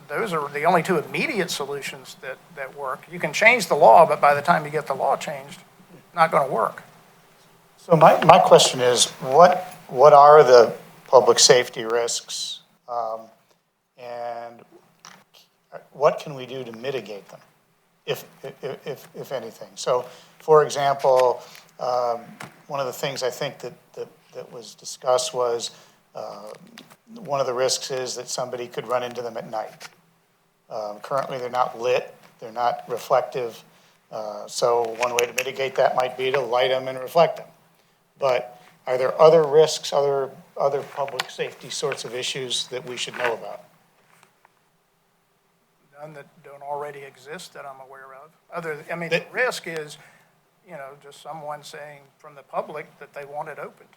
Those are the only two immediate solutions that work. You can change the law, but by the time you get the law changed, it's not going to work. So my question is, what are the public safety risks, and what can we do to mitigate them? if anything. So, for example, one of the things I think that was discussed was, one of the risks is that somebody could run into them at night. Currently, they're not lit, they're not reflective, so one way to mitigate that might be to light them and reflect them. But are there other risks, other public safety sorts of issues that we should know about? None that don't already exist that I'm aware of. The risk is, just someone saying from the public that they want it opened.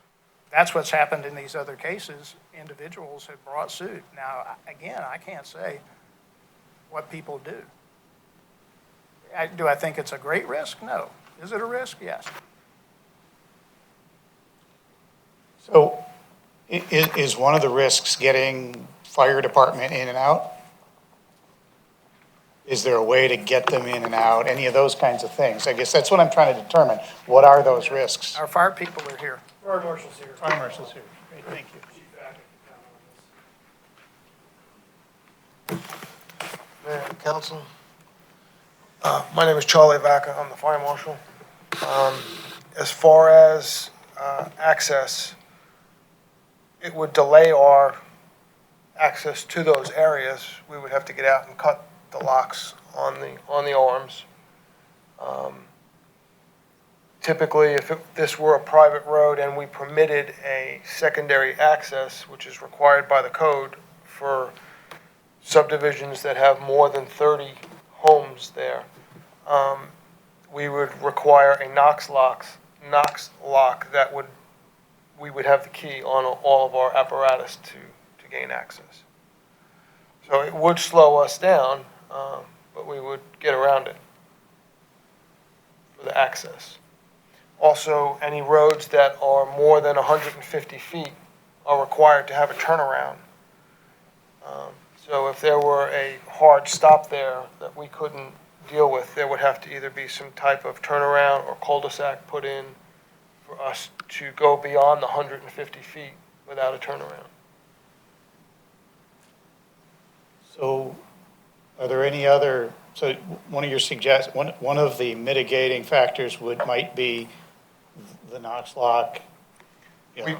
That's what's happened in these other cases. Individuals have brought suit. Now, again, I can't say what people do. Do I think it's a great risk? No. Is it a risk? Yes. So is one of the risks getting fire department in and out? Is there a way to get them in and out? Any of those kinds of things? I guess that's what I'm trying to determine. What are those risks? Our fire people are here. Fire marshal's here. Fire marshal's here. Great, thank you. Mayor and council. My name is Charlie Vaca. I'm the fire marshal. As far as access, it would delay our access to those areas. We would have to get out and cut the locks on the arms. Typically, if this were a private road and we permitted a secondary access, which is required by the code for subdivisions that have more than 30 homes there, we would require a Knox lock that we would have the key on all of our apparatus to gain access. So it would slow us down, but we would get around it for the access. Also, any roads that are more than 150 feet are required to have a turnaround. So if there were a hard stop there that we couldn't deal with, there would have to either be some type of turnaround or cul-de-sac put in for us to go beyond the 150 feet without a turnaround. So are there any other, so one of the mitigating factors might be the Knox lock,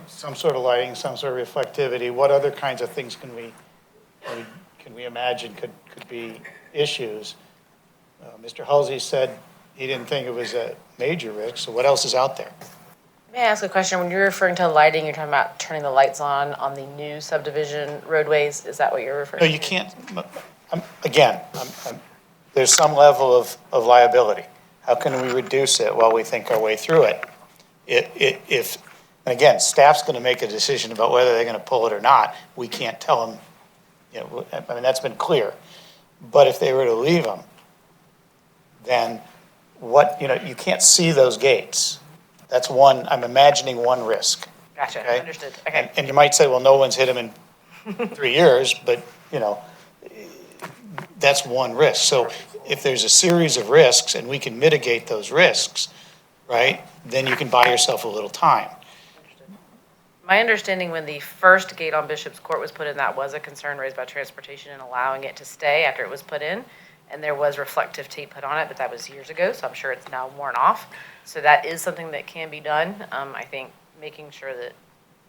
some sort of lighting, some sort of reflectivity. What other kinds of things can we imagine could be issues? Mr. Halsey said he didn't think it was a major risk, so what else is out there? May I ask a question? When you're referring to lighting, you're talking about turning the lights on the new subdivision roadways? Is that what you're referring to? No, you can't, there's some level of liability. How can we reduce it while we think our way through it? And again, staff's going to make a decision about whether they're going to pull it or not. We can't tell them, that's been clear. But if they were to leave them, then you can't see those gates. That's one, I'm imagining one risk. Gotcha, Okay? understood, okay. And you might say, well, no one's hit them in 3 years, but, that's one risk. So if there's a series of risks and we can mitigate those risks, right, then you can buy yourself a little time. My understanding when the first gate on Bishop's Court was put in, that was a concern raised by transportation and allowing it to stay after it was put in. And there was reflective tape put on it, but that was years ago, so I'm sure it's now worn off. So that is something that can be done. I think making sure that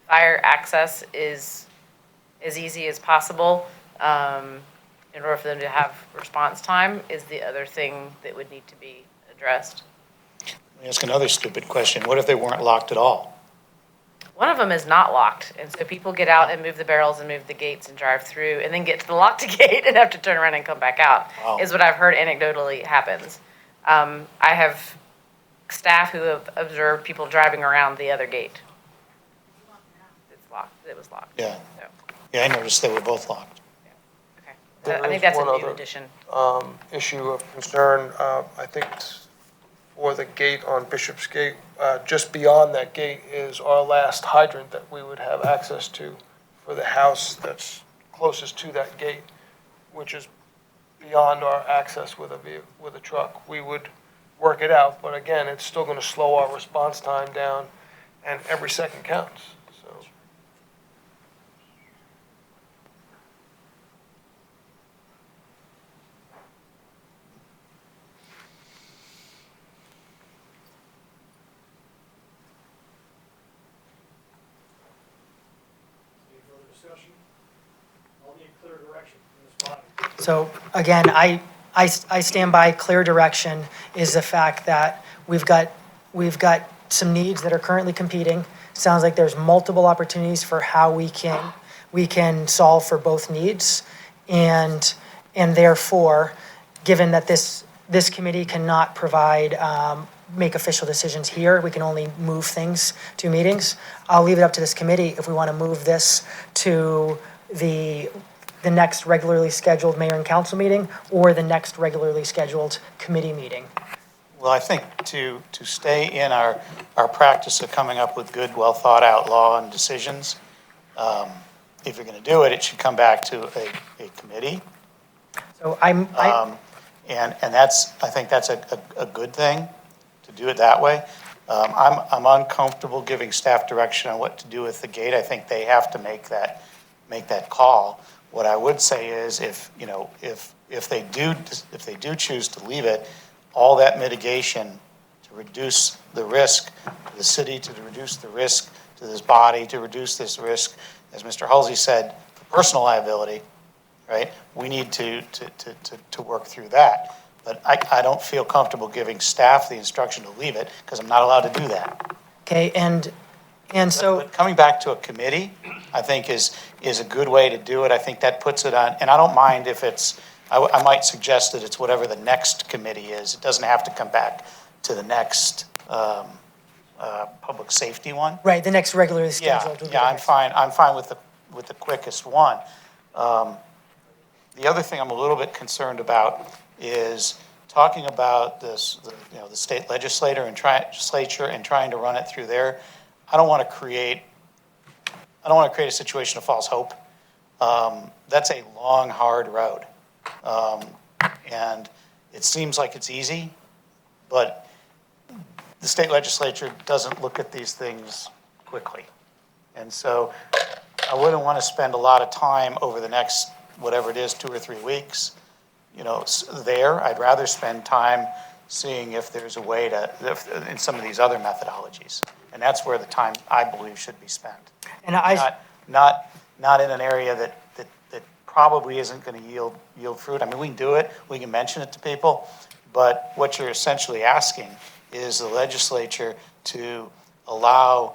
fire access is as easy as possible in order for them to have response time is the other thing that would need to be addressed. Let me ask another stupid question. What if they weren't locked at all? One of them is not locked, and so people get out and move the barrels and move the gates and drive through and then get to the locked gate and have to turn around and come back out, Wow. is what I've heard anecdotally happens. I have staff who have observed people driving around the other gate. It's locked, it was locked. Yeah. So, Yeah, I noticed they were both locked. okay. I There think is that's a one new other, addition. Issue of concern, I think it's for the gate on Bishop's Gate, just beyond that gate is our last hydrant that we would have access to for the house that's closest to that gate, which is beyond our access with a truck. We would work it out, but again, it's still going to slow our response time down, and every second counts, so. need clear direction from this body. So again, I stand by clear direction is the fact that we've got some needs that are currently competing. Sounds like there's multiple opportunities for how we can solve for both needs. And therefore, given that this committee cannot provide, make official decisions here, we can only move things to meetings. I'll leave it up to this committee if we want to move this to the next regularly scheduled mayor and council meeting or the next regularly scheduled committee meeting. Well, I think to stay in our practice of coming up with good, well-thought-out law and decisions, if you're going to do it, it should come back to a committee. So And that's, I think that's a good thing, to do it that way. I'm uncomfortable giving staff direction on what to do with the gate. I think they have to make that call. What I would say is if they do choose to leave it, all that mitigation to reduce the risk to the city, to reduce the risk to this body, to reduce this risk, as Mr. Halsey said, for personal liability, right? We need to work through that. But I don't feel comfortable giving staff the instruction to leave it because I'm not allowed to do that. Okay, and so. But coming back to a committee, I think is a good way to do it. I think that puts it on, and I don't mind if it's, I might suggest that it's whatever the next committee is. It doesn't have to come back to the next public safety one. Right, the next regularly scheduled. Yeah, I'm fine with the quickest one. The other thing I'm a little bit concerned about is talking about this, the state legislature and trying to run it through there. I don't want to create a situation of false hope. That's a long, hard road. And it seems like it's easy, but the state legislature doesn't look at these things quickly. And so I wouldn't want to spend a lot of time over the next, whatever it is, 2 or 3 weeks, there. I'd rather spend time seeing if there's a way in some of these other methodologies. And that's where the time, I believe, should be spent. And Not in an area that probably isn't going to yield fruit. I mean, we can do it, we can mention it to people, but what you're essentially asking is the legislature to allow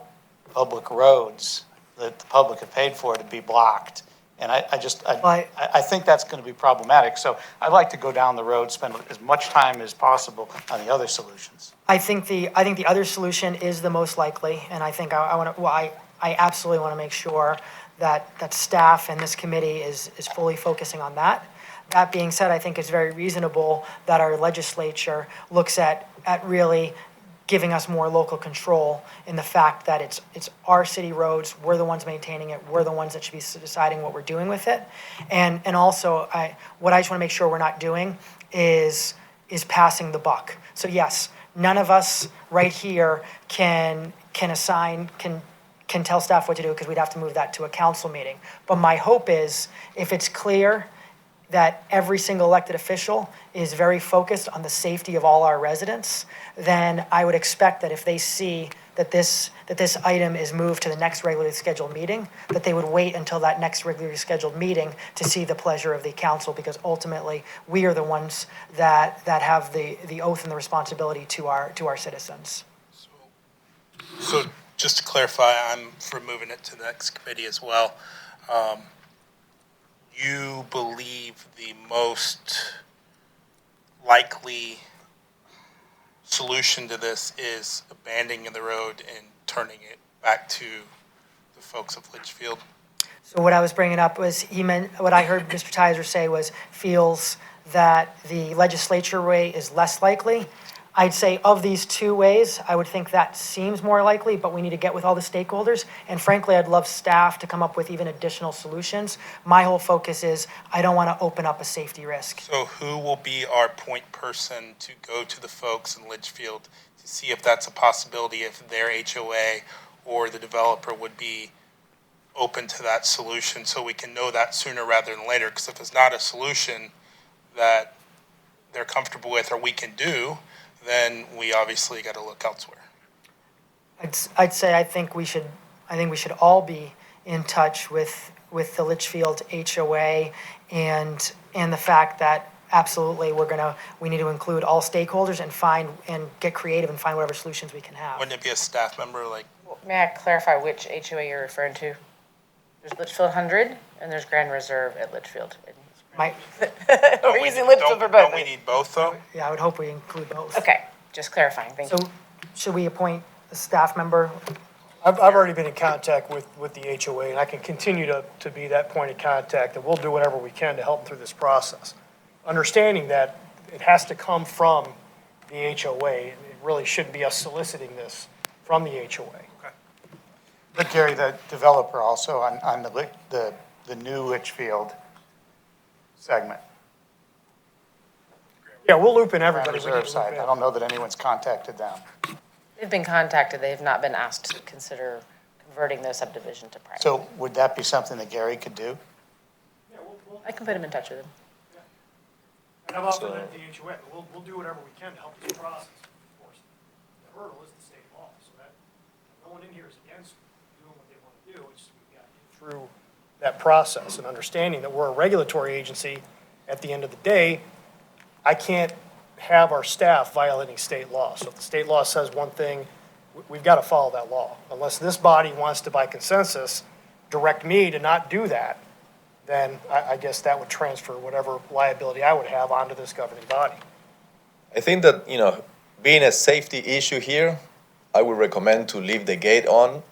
public roads that the public have paid for to be blocked. And I think that's going to be problematic. So I'd like to go down the road, spend as much time as possible on the other solutions. I think the other solution is the most likely, and I think I absolutely want to make sure that staff and this committee is fully focusing on that. That being said, I think it's very reasonable that our legislature looks at really giving us more local control in the fact that it's our city roads, we're the ones maintaining it, we're the ones that should be deciding what we're doing with it. And also, what I just want to make sure we're not doing is passing the buck. So yes, none of us right here can tell staff what to do because we'd have to move that to a council meeting. But my hope is, if it's clear that every single elected official is very focused on the safety of all our residents, then I would expect that if they see that this item is moved to the next regularly scheduled meeting, that they would wait until that next regularly scheduled meeting to see the pleasure of the council, because ultimately we are the ones that have the oath and the responsibility to our citizens. So just to clarify, I'm for moving it to the next committee as well. You believe the most likely solution to this is abandoning the road and turning it back to the folks of Litchfield? So what I was bringing up was what I heard Mr. Tizer say was feels that the legislature way is less likely. I'd say of these two ways, I would think that seems more likely, but we need to get with all the stakeholders. And frankly, I'd love staff to come up with even additional solutions. My whole focus is I don't want to open up a safety risk. So who will be our point person to go to the folks in Litchfield to see if that's a possibility, if their HOA or the developer would be open to that solution, so we can know that sooner rather than later? Because if it's not a solution that they're comfortable with or we can do, then we obviously got to look elsewhere. I'd say I think we should all be in touch with with the Litchfield HOA and the fact that absolutely we need to include all stakeholders and get creative and find whatever solutions we can have. Wouldn't it be a staff member, like, May I clarify which HOA you're referring to? There's Litchfield 100 and there's Grand Reserve at Litchfield. Might, We're using Litchfield for both. Don't we need both, though? yeah, I would hope we include both. Okay, just clarifying, thank you. So should we appoint a staff member? I've already been in contact with the HOA, and I can continue to be that point of contact, and we'll do whatever we can to help them through this process. Understanding that it has to come from the HOA, it really shouldn't be us soliciting this from the HOA. But Gary, the developer also on the new Litchfield segment, Yeah, we'll loop in Grand everybody. We need to Reserve loop side, in. I don't know that anyone's contacted them. They've been contacted, they have not been asked to consider converting their subdivision to private. So would that be something that Gary could do? I can put him in touch with him. And I'm offering that to the HOA, but we'll do whatever we can to help this process, of course. The hurdle is the state law, so that, no one in here is against doing what they want to do, it's just we've got to get through that process and understanding that we're a regulatory agency. At the end of the day, I can't have our staff violating state law. So if the state law says one thing, we've got to follow that law. Unless this body wants to, by consensus, direct me to not do that, then I guess that would transfer whatever liability I would have onto this governing body. I think that, being a safety issue here, I would recommend to leave the gate on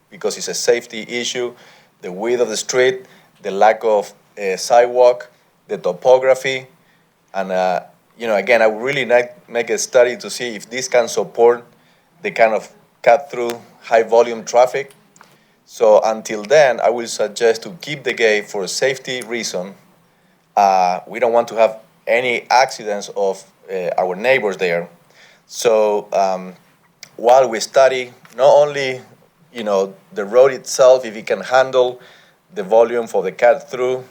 because it's a safety issue. The width of the street, the lack of sidewalk, the topography, and again, I would really make a study to see if this can support the kind of cut-through high-volume traffic. So until then, I will suggest to keep the gate for a safety reason. We don't want to have any accidents of our neighbors there. So while we study not only the road itself, if it can handle the volume for the cut-through,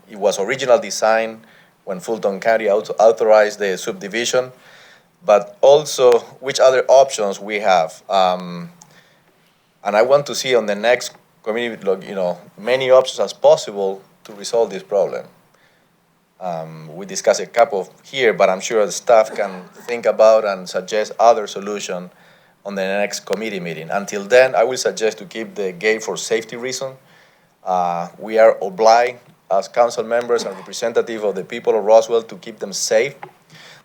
it was original design when Fulton County authorized the subdivision, but also which other options we have. And I want to see on the next committee, many options as possible to resolve this problem. We discussed a couple here, but I'm sure the staff can think about and suggest other solutions on the next committee meeting. Until then, I will suggest to keep the gate for safety reasons. We are obliged as council members and representatives of the people of Roswell to keep them safe.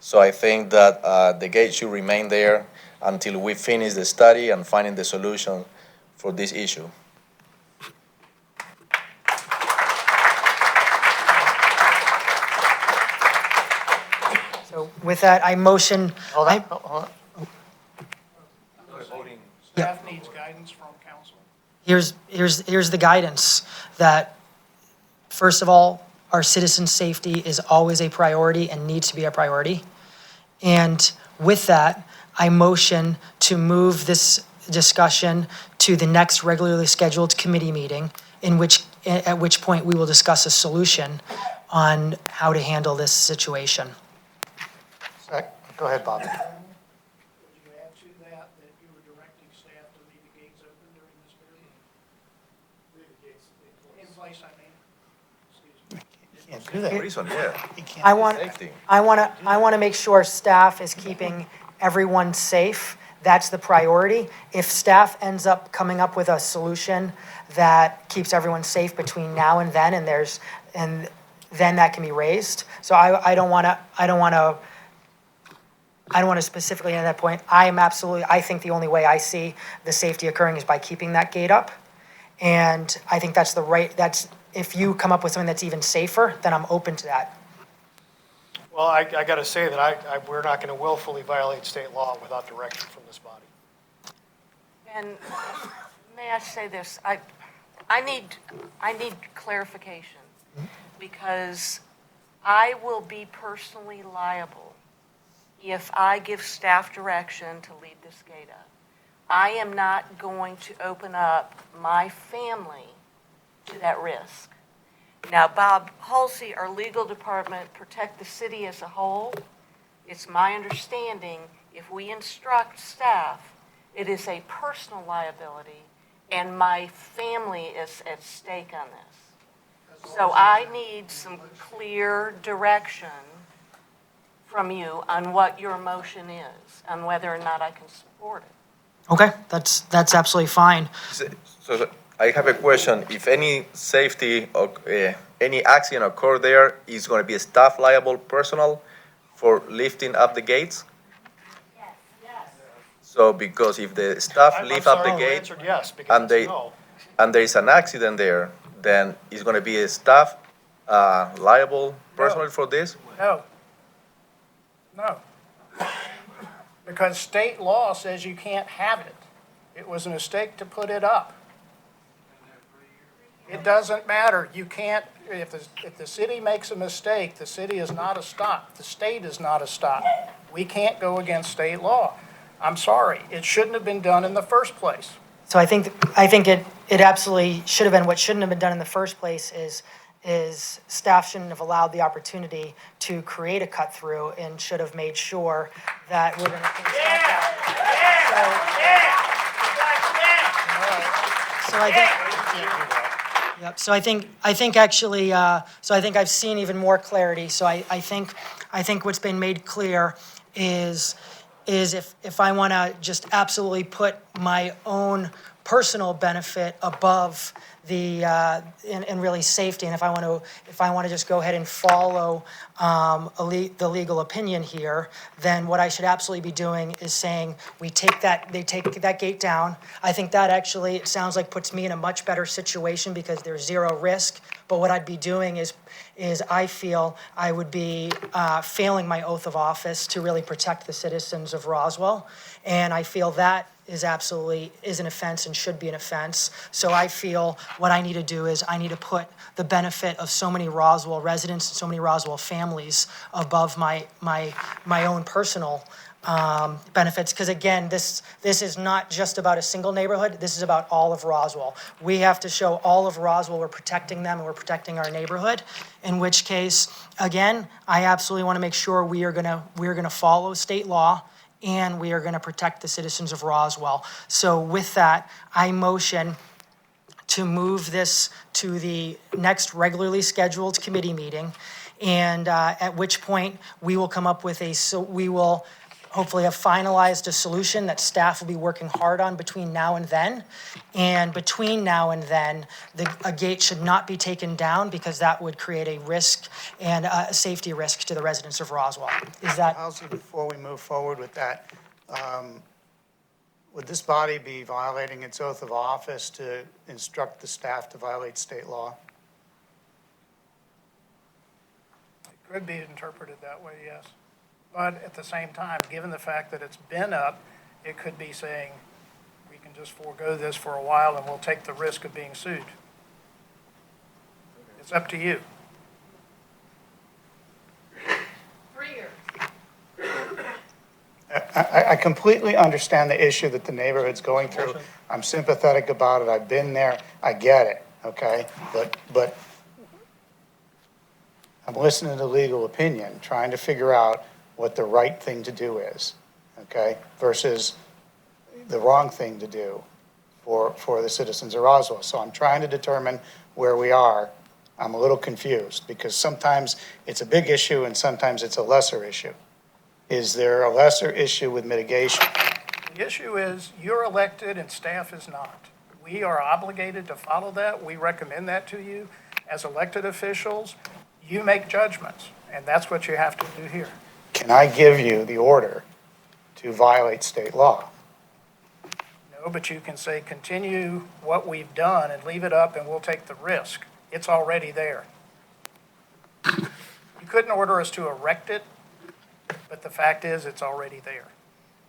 So I think that the gate should remain there until we finish the study and finding the solution for this issue. So with that, I motion, Hold on. Staff needs guidance from council. here's the guidance that, first of all, our citizens' safety is always a priority and needs to be a priority. And with that, I motion to move this discussion to the next regularly scheduled committee meeting, at which point we will discuss a solution on how to handle this situation. Go ahead, Bob. Would you add to that you were directing staff to leave the gates open during this period? Leave the gates in place, I mean. Excuse me. Can't do that. Reason, yeah. He can't I do want, Safety. I want to make sure staff is keeping everyone safe. That's the priority. If staff ends up coming up with a solution that keeps everyone safe between now and then, and then that can be raised. So I don't want to specifically at that point. I think the only way I see the safety occurring is by keeping that gate up. And I think if you come up with something that's even safer, then I'm open to that. Well, I got to say that we're not going to willfully violate state law without direction from this body. And may I say this? I need clarification because I will be personally liable if I give staff direction to leave this gate up. I am not going to open up my family to that risk. Now, Bob Halsey, our legal department, protect the city as a whole. It's my understanding if we instruct staff, it is a personal liability and my family is at stake on this. So I need some clear direction from you on what your motion is, and whether or not I can support it. Okay, that's absolutely fine. So I have a question. If any safety or any accident occur there, is going to be staff liable personnel for lifting up the gates? Yes. So because if the staff lift up the gate answered yes, because and it's they no. and there is an accident there, then is going to be a staff liable personnel for this? No. No. Because state law says you can't have it. It was a mistake to put it up. It doesn't matter. You can't, if the city makes a mistake, the city is not a stop. The state is not a stop. We can't go against state law. I'm sorry. It shouldn't have been done in the first place. So I think it absolutely should have been. What shouldn't have been done in the first place is staff shouldn't have allowed the opportunity to create a cut through and should have made sure that we're going to. So I think. Yep. So I think actually. So I think I've seen even more clarity. So I think what's been made clear is if I want to just absolutely put my own personal benefit above the and really safety, and if I want to just go ahead and follow the legal opinion here, then what I should absolutely be doing is saying they take that gate down. I think that actually, it sounds like, puts me in a much better situation because there's zero risk. But what I'd be doing is I feel I would be failing my oath of office to really protect the citizens of Roswell, and I feel that is an offense and should be an offense. So I feel what I need to do is I need to put the benefit of so many Roswell residents and so many Roswell families above my own personal benefits. Because again, this is not just about a single neighborhood. This is about all of Roswell. We have to show all of Roswell we're protecting them and we're protecting our neighborhood. In which case, again, I absolutely want to make sure we are gonna follow state law, and we are going to protect the citizens of Roswell. So with that, I motion to move this to the next regularly scheduled committee meeting, and at which point we will come up with we will hopefully have finalized a solution that staff will be working hard on between now and then. And between now and then, a gate should not be taken down because that would create a risk and a safety risk to the residents of Roswell. Is that? Also, before we move forward with that, would this body be violating its oath of office to instruct the staff to violate state law? It could be interpreted that way, yes. But at the same time, given the fact that it's been up, it could be saying, we can just forego this for a while and we'll take the risk of being sued. It's up to you. 3 years. I completely understand the issue that the neighborhood's going through. I'm sympathetic about it. I've been there. I get it, okay? But I'm listening to legal opinion, trying to figure out what the right thing to do is, okay? Versus the wrong thing to do for the citizens of Roswell. So I'm trying to determine where we are. I'm a little confused because sometimes it's a big issue and sometimes it's a lesser issue. Is there a lesser issue with mitigation? The issue is you're elected and staff is not. We are obligated to follow that. We recommend that to you. As elected officials, you make judgments, and that's what you have to do here. Can I give you the order to violate state law? No, but you can say, continue what we've done and leave it up and we'll take the risk. It's already there. You couldn't order us to erect it, but the fact is it's already there.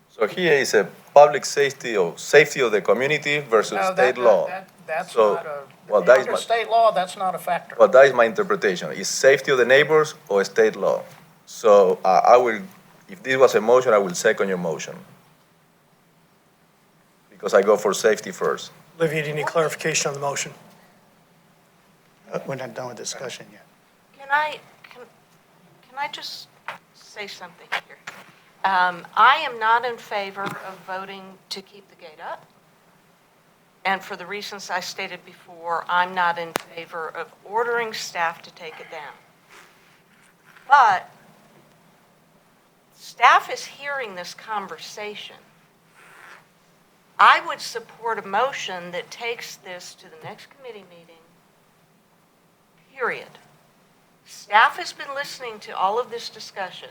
So here is a public safety of the community versus No, state law. That's So, not a, well, that is under my- state law, that's not a factor. Well, that is my interpretation. Is safety of the neighbors or state law? So I will, if this was a motion, I will second your motion. Because I go for safety first. Olivia, do you need clarification on the motion? We're not done with discussion yet. Can I just say something here? I am not in favor of voting to keep the gate up. And for the reasons I stated before, I'm not in favor of ordering staff to take it down. But staff is hearing this conversation. I would support a motion that takes this to the next committee meeting, period. Staff has been listening to all of this discussion,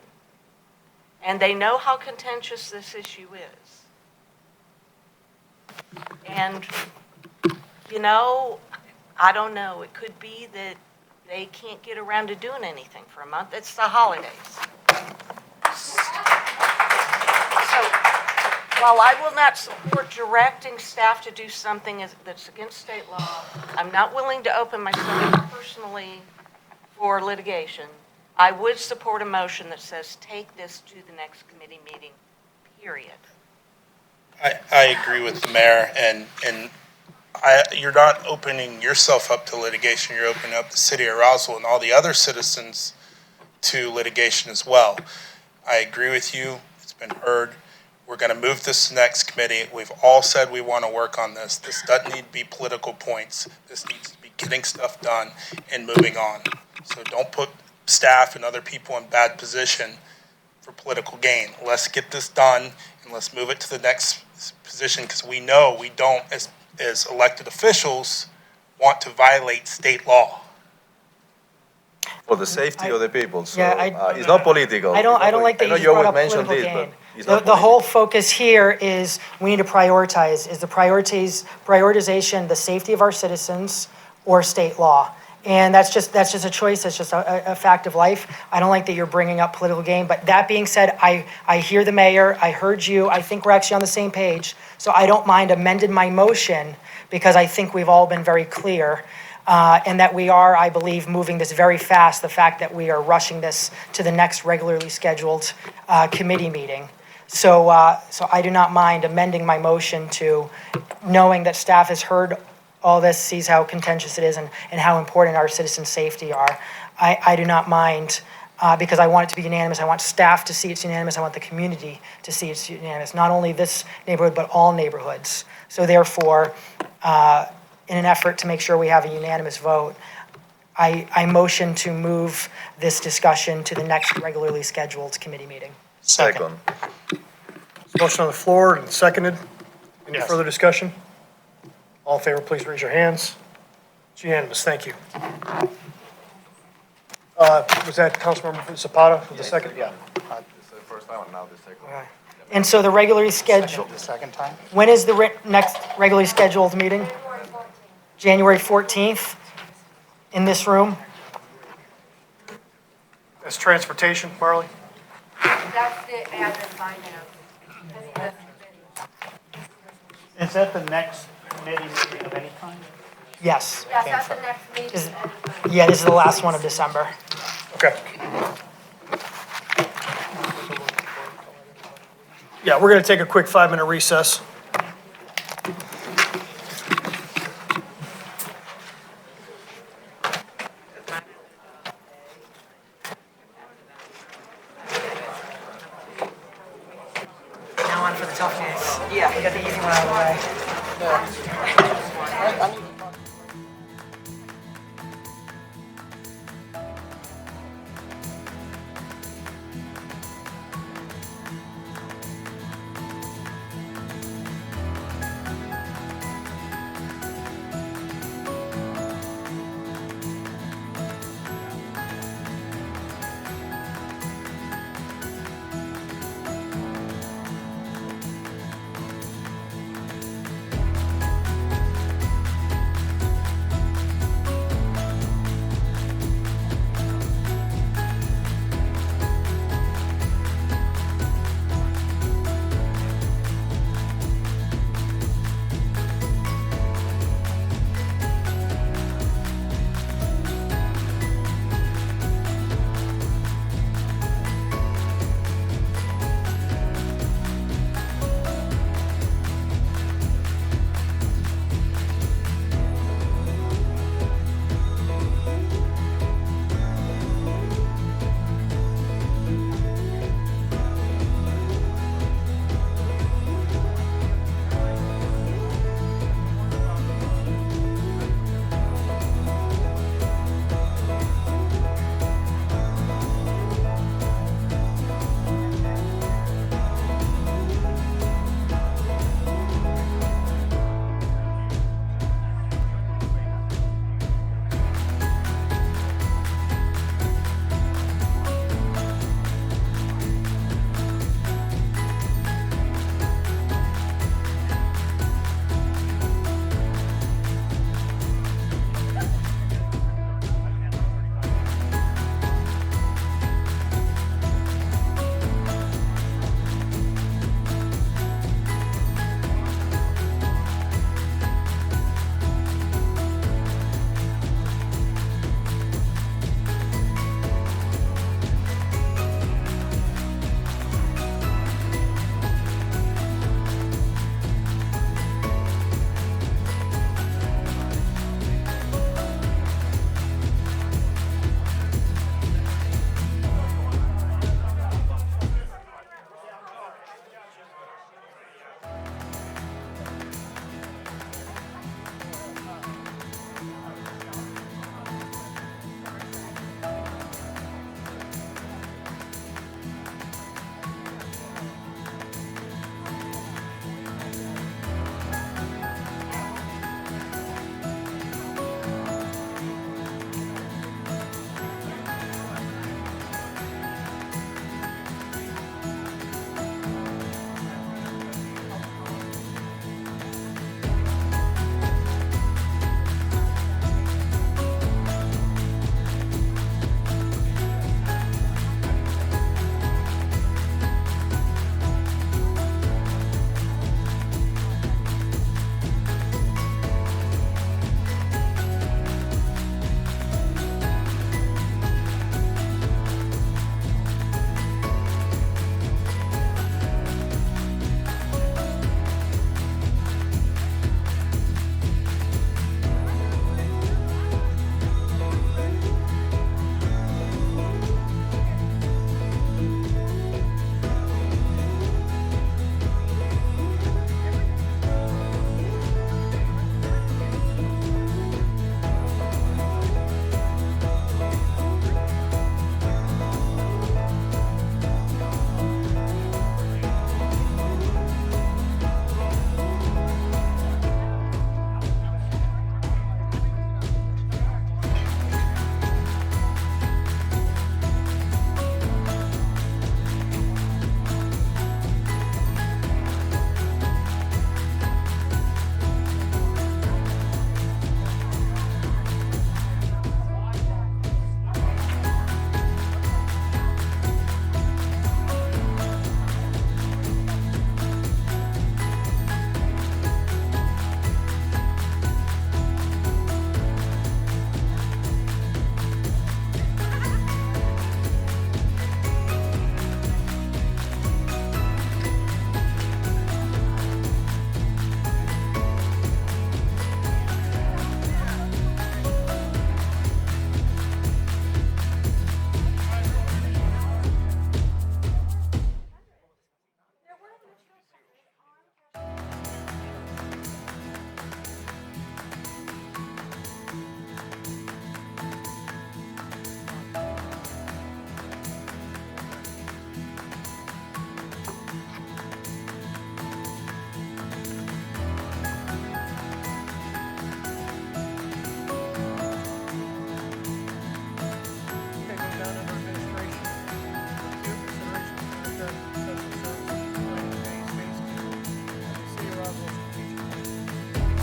and they know how contentious this issue is. And, you know, I don't know, it could be that they can't get around to doing anything for a month. It's the holidays. So, while I will not support directing staff to do something that's against state law, I'm not willing to open myself personally for litigation. I would support a motion that says take this to the next committee meeting, period. I agree with the mayor, and you're not opening yourself up to litigation, you're opening up the city of Roswell and all the other citizens to litigation as well. I agree with you, it's been heard. We're gonna move this to the next committee. We've all said we wanna work on this. This doesn't need to be political points. This needs to be getting stuff done and moving on. So don't put staff and other people in bad position for political gain. Let's get this done and let's move it to the next position, because we know we don't, as elected officials, want to violate state law. For the safety of the people, so Yeah, it's not political. I don't like that I know you you always brought up mention political this, gain. but it's not The whole political. focus here is we need to prioritize, is the prioritization the safety of our citizens or state law? And that's just a choice, that's just a fact of life. I don't like that you're bringing up political gain, but that being said, I hear the mayor, I heard you, I think we're actually on the same page. So I don't mind amending my motion, because I think we've all been very clear. And that we are, I believe, moving this very fast, the fact that we are rushing this to the next regularly scheduled committee meeting. So I do not mind amending my motion to, knowing that staff has heard all this, sees how contentious it is and how important our citizens' safety are. I do not mind, because I want it to be unanimous. I want staff to see it's unanimous. I want the community to see it's unanimous, not only this neighborhood, but all neighborhoods. So therefore, in an effort to make sure we have a unanimous vote, I motion to move this discussion to the next regularly scheduled committee meeting. Second. Motion on the floor and seconded. Any Yes. further discussion? All in favor, please raise your hands. It's unanimous, thank you. Was that Councilmember Zapata for the second? Yeah. It's the first time and now the second. Okay. And so the regularly scheduled, The second time? when is the next regularly scheduled meeting? January 14th, in this room? That's transportation, Marley? That's the ad and finance. Is that the next committee meeting of any kind? Yes. Yes, that's the next meeting. Is- Yeah, this is the last one of December. Okay. Yeah, we're going to take a quick 5-minute recess. Now on for the tough ones. Yeah. We got the easy one out of the way.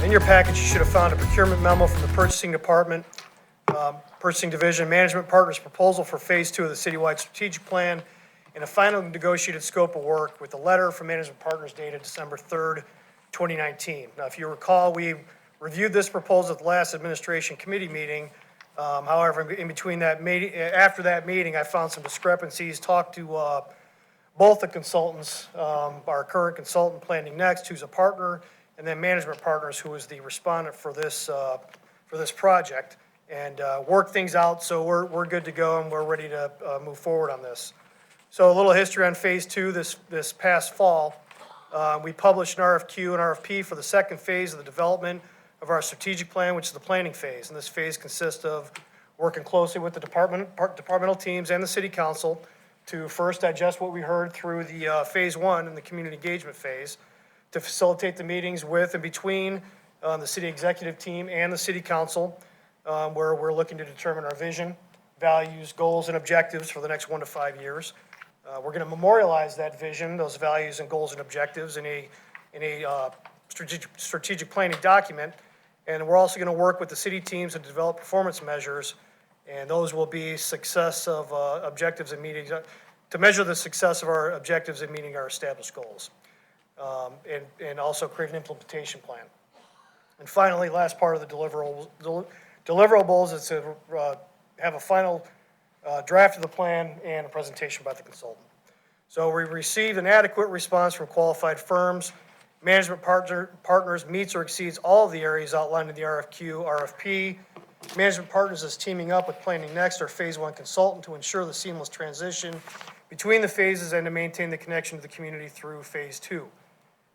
In your package, you should have found a procurement memo from the purchasing department, purchasing division, management partners proposal for phase 2 of the citywide strategic plan, and a final negotiated scope of work with a letter from management partners dated December 3rd, 2019. Now, if you recall, we reviewed this proposal at the last administration committee meeting. However, in between that meeting, after that meeting, I found some discrepancies, talked to both the consultants, our current consultant Planning Next, who's a partner, and then management partners, who is the respondent for this project, and worked things out. So we're good to go, and we're ready to move forward on this. So a little history on phase 2. This past fall, we published an RFQ and RFP for the second phase of the development of our strategic plan, which is the planning phase. And this phase consists of working closely with the departmental teams and the city council to first digest what we heard through the phase 1 and the community engagement phase, to facilitate the meetings with and between the city executive team and the city council, where we're looking to determine our vision, values, goals, and objectives for the next 1 to 5 years. We're going to memorialize that vision, those values and goals and objectives in a strategic planning document. And we're also going to work with the city teams to develop performance measures, and those will be success of objectives and meetings, to measure the success of our objectives in meeting our established goals, and also create an implementation plan. And finally, last part of the deliverables is to have a final draft of the plan and a presentation by the consultant. So we received an adequate response from qualified firms. Management partners meets or exceeds all of the areas outlined in the RFQ, RFP. Management partners is teaming up with Planning Next, our phase 1 consultant, to ensure the seamless transition between the phases and to maintain the connection to the community through phase 2.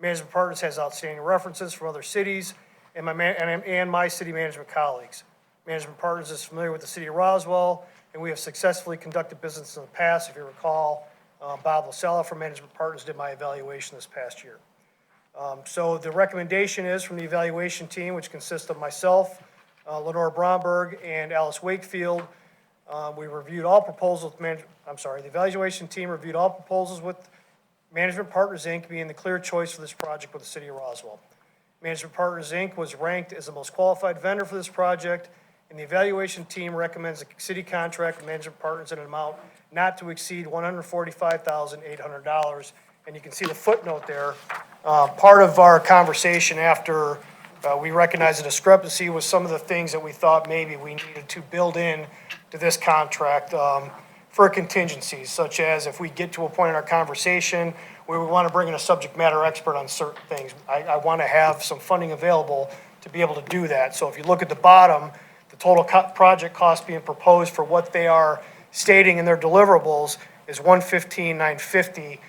Management partners has outstanding references from other cities and my city management colleagues. Management partners is familiar with the city of Roswell, and we have successfully conducted business in the past. If you recall, Bob LaSalla from Management Partners did my evaluation this past year. So the recommendation is from the evaluation team, which consists of myself, Lenore Bromberg, and Alice Wakefield. We reviewed all proposals, the evaluation team reviewed all proposals with Management Partners, Inc. being the clear choice for this project with the city of Roswell. Management Partners, Inc. was ranked as the most qualified vendor for this project, and the evaluation team recommends a city contract with Management Partners in an amount not to exceed $145,800. And you can see the footnote there. Part of our conversation after we recognized the discrepancy was some of the things that we thought maybe we needed to build in to this contract for contingencies, such as if we get to a point in our conversation where we want to bring in a subject matter expert on certain things, I want to have some funding available to be able to do that. So if you look at the bottom, the total project cost being proposed for what they are stating in their deliverables is $115,950.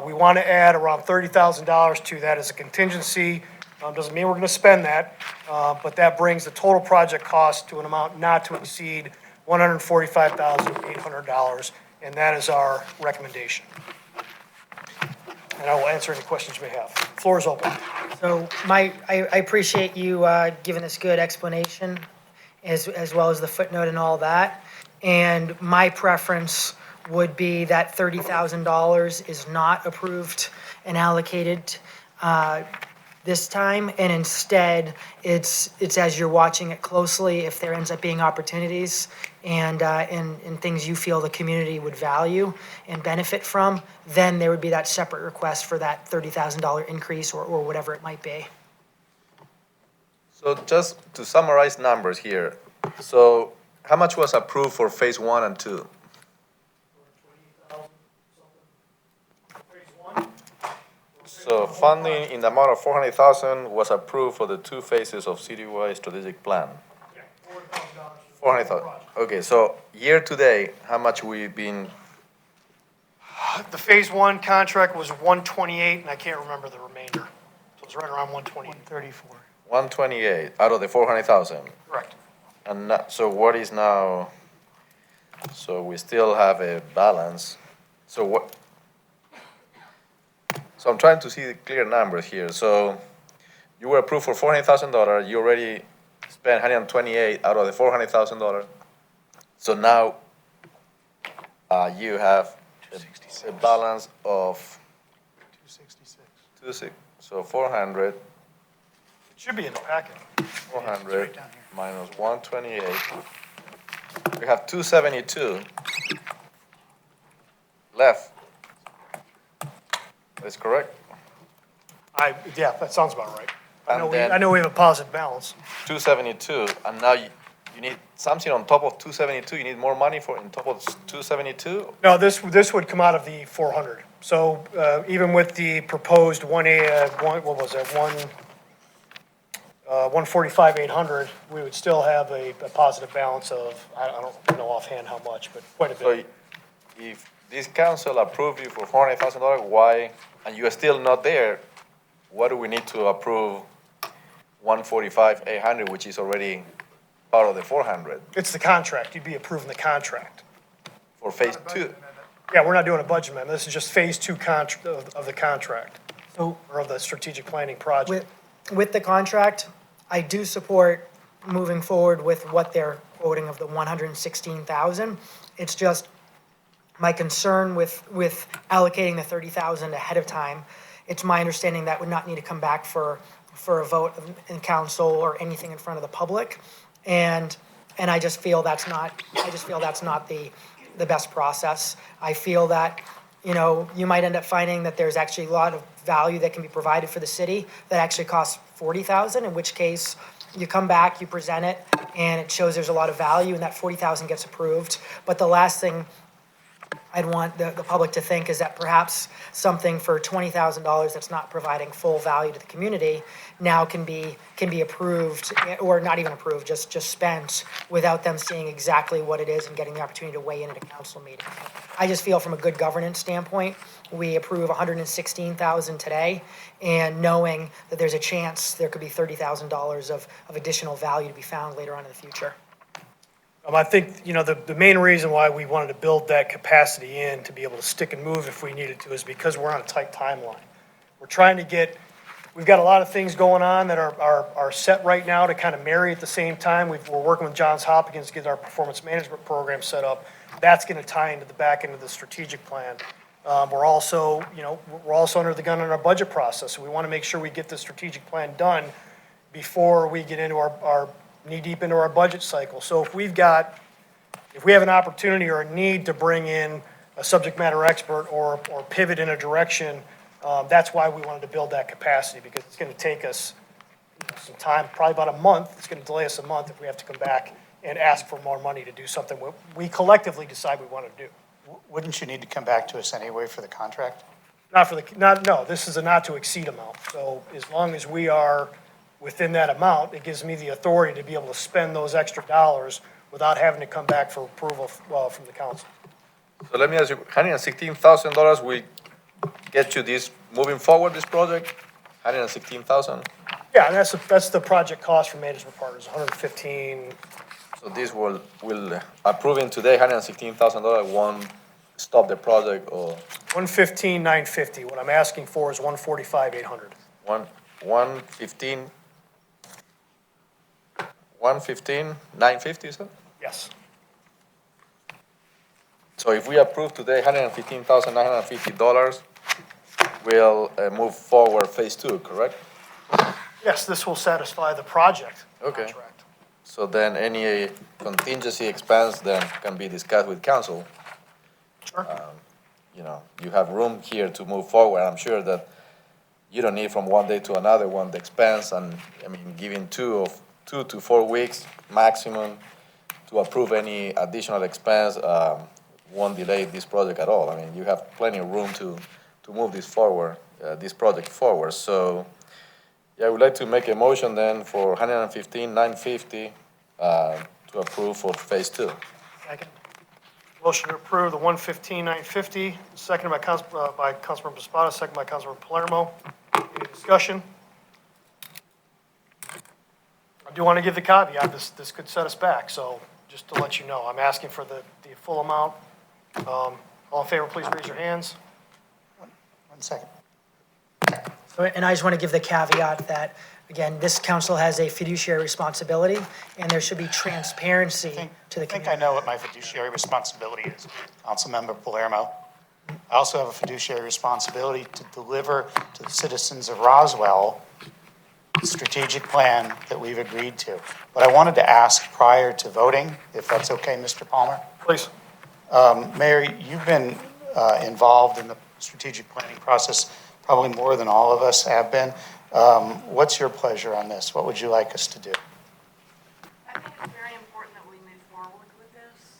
We want to add around $30,000 to that as a contingency. Doesn't mean we're going to spend that, but that brings the total project cost to an amount not to exceed $145,800, and that is our recommendation. And I will answer any questions you may have. Floor is open. So I appreciate you giving this good explanation, as well as the footnote and all that. And my preference would be that $30,000 is not approved and allocated this time, and instead it's as you're watching it closely, if there ends up being opportunities and things you feel the community would value and benefit from, then there would be that separate request for that $30,000 increase or whatever it might be. So just to summarize numbers here, so how much was approved for phase 1 and 2? So funding in the amount of $400,000 was approved for the 2 phases of citywide strategic plan. $400,000. Okay, so year to date, how much we've been? The phase 1 contract was 128, and I can't remember the remainder. So it's right around 128. 34. 128 out of the 400,000. Correct. And so what is now? So we still have a balance. So what? So I'm trying to see the clear numbers here. So you were approved for $400,000. You already spent $128 out of the $400,000. So now you have a balance of 266. 26. So 400. Should be in the packet. 400 minus 128. We have 272 left. That's correct. Yeah, that sounds about right. I And know then- I know we have a positive balance. 272, and now you need something on top of 272. You need more money for on top of 272. No, this would come out of the 400. So even with the proposed what was it, 145,800, we would still have a positive balance of, I don't know offhand how much, but quite a So bit. if this council approved you for $400,000, why, and you are still not there, what do we need to approve 145,800, which is already part of the 400 It's the contract. You'd be approving the contract. for phase two? Yeah, we're not doing a budget amendment. This is just phase two of the contract, So or of the strategic planning project. with the contract, I do support moving forward with what they're quoting of the 116,000. It's just my concern with allocating the 30,000 ahead of time. It's my understanding that would not need to come back for a vote in council or anything in front of the public. And I just feel that's not the best process. I feel that, you might end up finding that there's actually a lot of value that can be provided for the city that actually costs 40,000, in which case you come back, you present it, and it shows there's a lot of value, and that 40,000 gets approved. But the last thing I'd want the public to think is that perhaps something for $20,000 that's not providing full value to the community now can be approved, or not even approved, just spent without them seeing exactly what it is and getting the opportunity to weigh in at a council meeting. I just feel from a good governance standpoint, we approve 116,000 today, and knowing that there's a chance there could be $30,000 of additional value to be found later on in the future. I think, the main reason why we wanted to build that capacity in to be able to stick and move if we needed to is because we're on a tight timeline. We've got a lot of things going on that are set right now to kind of marry at the same time. We're working with Johns Hopkins to get our performance management program set up. That's going to tie into the back end of the strategic plan. We're also under the gun on our budget process. So we want to make sure we get the strategic plan done before we get into our knee-deep into our budget cycle. So if we have an opportunity or a need to bring in a subject matter expert or pivot in a direction, that's why we wanted to build that capacity, because it's going to take us some time, probably about a month. It's going to delay us a month if we have to come back and ask for more money to do something we collectively decide we want to do. Wouldn't you need to come back to us anyway for the contract? No, this is a not to exceed amount. So as long as we are within that amount, it gives me the authority to be able to spend those extra dollars without having to come back for approval from the council. So let me ask you, $116,000 will get you this, moving forward, this project? 116,000? Yeah, and that's the project cost for management partners, 115. So this will approving today, $116,000 won't stop the project, or 115,950. What I'm asking for is 145,800. 115,950, is it? Yes. So if we approve today $115,950, we'll move forward phase two, correct? Yes, this will satisfy the project Okay. contract. So then any contingency expense then can be discussed with council. Sure. You have room here to move forward. I'm sure that you don't need from one day to another the expense, and giving 2 to 4 weeks maximum to approve any additional expense won't delay this project at all. You have plenty of room to move this forward, this project forward. So, yeah, I would like to make a motion then for $115,950 to approve for phase two. Second. Motion to approve the 115,950, seconded by Councilmember Espada, seconded by Councilmember Palermo. Any discussion? I do want to give the caveat, this could set us back, so just to let you know, I'm asking for the full amount. All in favor, please raise your hands. 1 second. And I just want to give the caveat that, again, this council has a fiduciary responsibility, and there should be transparency to the I think community. I know what my fiduciary responsibility is, Councilmember Palermo. I also have a fiduciary responsibility to deliver to the citizens of Roswell strategic plan that we've agreed to. But I wanted to ask prior to voting, if that's okay, Mr. Palmer? Please. Mayor, you've been involved in the strategic planning process probably more than all of us have been. What's your pleasure on this? What would you like us to do? I think it's very important that we move forward with this.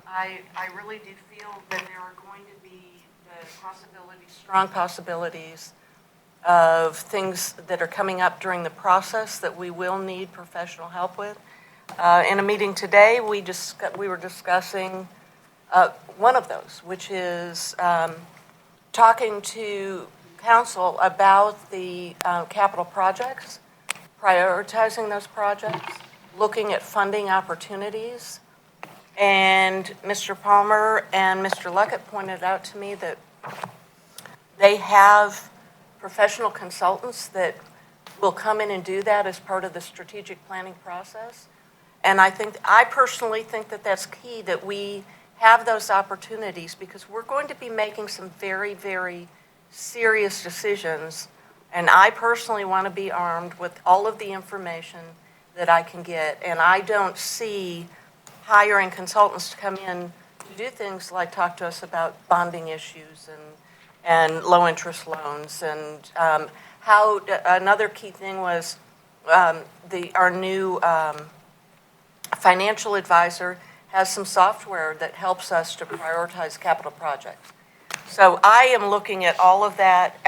I really do feel that there are going to be the possibilities, strong possibilities of things that are coming up during the process that we will need professional help with. In a meeting today, we were discussing one of those, which is talking to council about the capital projects, prioritizing those projects, looking at funding opportunities. And Mr. Palmer and Mr. Luckett pointed out to me that they have professional consultants that will come in and do that as part of the strategic planning process. And I personally think that that's key, that we have those opportunities, because we're going to be making some very, very serious decisions. And I personally want to be armed with all of the information that I can get. And I don't see hiring consultants to come in to do things like talk to us about bonding issues and low-interest loans. And how another key thing was our new financial advisor has some software that helps us to prioritize capital projects. So I am looking at all of that.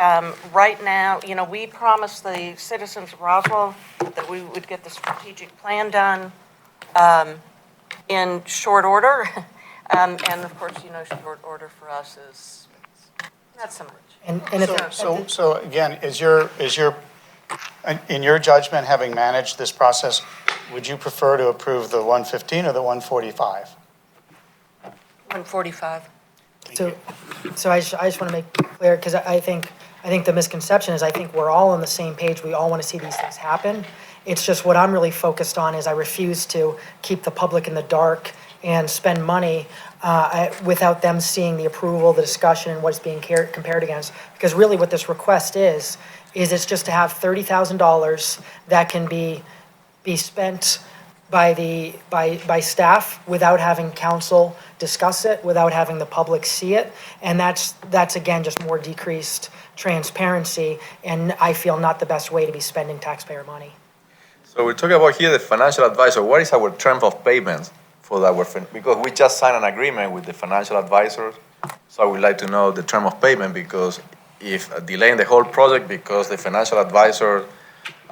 Right now, we promised the citizens of Roswell that we would get the strategic plan done in short order. And of course, short order for us is not so much. And if, So again, in your judgment, having managed this process, would you prefer to approve the 115 or the 145? 145. So I just want to make clear, because I think the misconception is, I think we're all on the same page. We all want to see these things happen. It's just what I'm really focused on is I refuse to keep the public in the dark and spend money without them seeing the approval, the discussion, and what's being compared against. Because really what this request is it's just to have $30,000 that can be spent by staff without having council discuss it, without having the public see it. And that's again, just more decreased transparency, and I feel not the best way to be spending taxpayer money. So we're talking about here the financial advisor. What is our term of payment for because we just signed an agreement with the financial advisors. So I would like to know the term of payment, because if delaying the whole project because the financial advisor,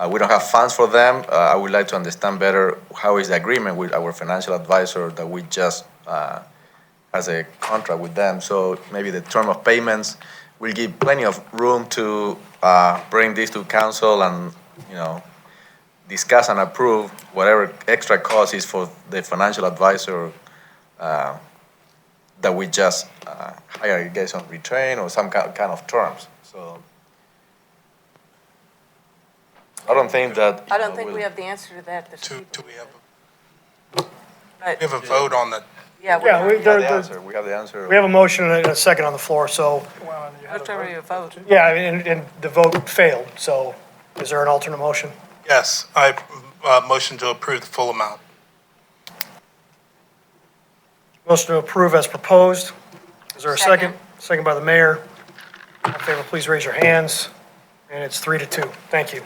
we don't have funds for them, I would like to understand better how is the agreement with our financial advisor that we just has a contract with them. So maybe the term of payments will give plenty of room to bring this to council and, discuss and approve whatever extra cost is for the financial advisor that we just hire, guys, on retrain or some kind of terms. So I don't think that. I don't think we have the answer to that this evening. Do we have a vote on the? Yeah, Yeah, We have the answer. We have the answer. We have a motion and a second on the floor, so, Let's already a vote. yeah, and the vote failed, so is there an alternate motion? Yes, I motion to approve the full amount. Motion to approve as proposed. Is there a second? Second. Second by the mayor. All in favor, please raise your hands. And it's 3-2. Thank you.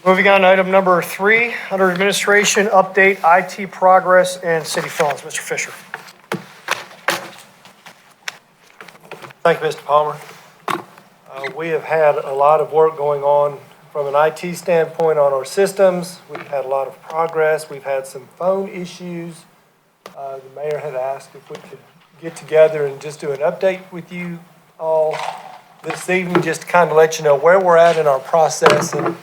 Moving on to item number 3, under administration, update, IT progress, and city funds. Mr. Fisher. Thank you, Mr. Palmer. We have had a lot of work going on from an IT standpoint on our systems. We've had a lot of progress. We've had some phone issues. The mayor had asked if we could get together and just do an update with you all this evening, just to kind of let you know where we're at in our process and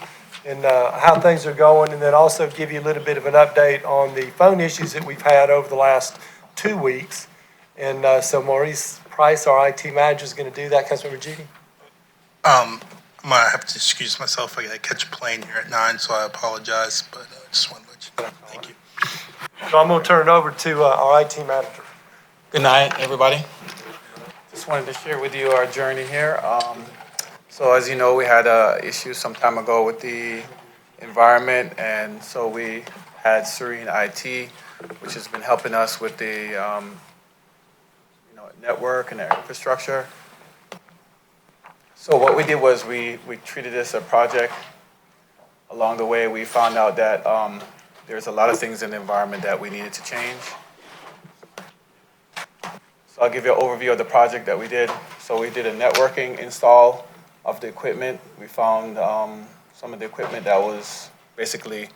how things are going, and then also give you a little bit of an update on the phone issues that we've had over the last 2 weeks. And so Maurice Price, our IT manager, is going to do that. Councilmember Judy? I'm gonna have to excuse myself. I gotta catch a plane here at 9, so I apologize, but I just wanted to let you know. Thank you. So I'm going to turn it over to our IT manager. Good night, everybody. Just wanted to share with you our journey here. So as you know, we had a issue some time ago with the environment, and so we had Serene IT, which has been helping us with the network and the infrastructure. So what we did was we treated this a project. Along the way, we found out that there's a lot of things in the environment that we needed to change. So I'll give you an overview of the project that we did. So we did a networking install of the equipment. We found some of the equipment that was basically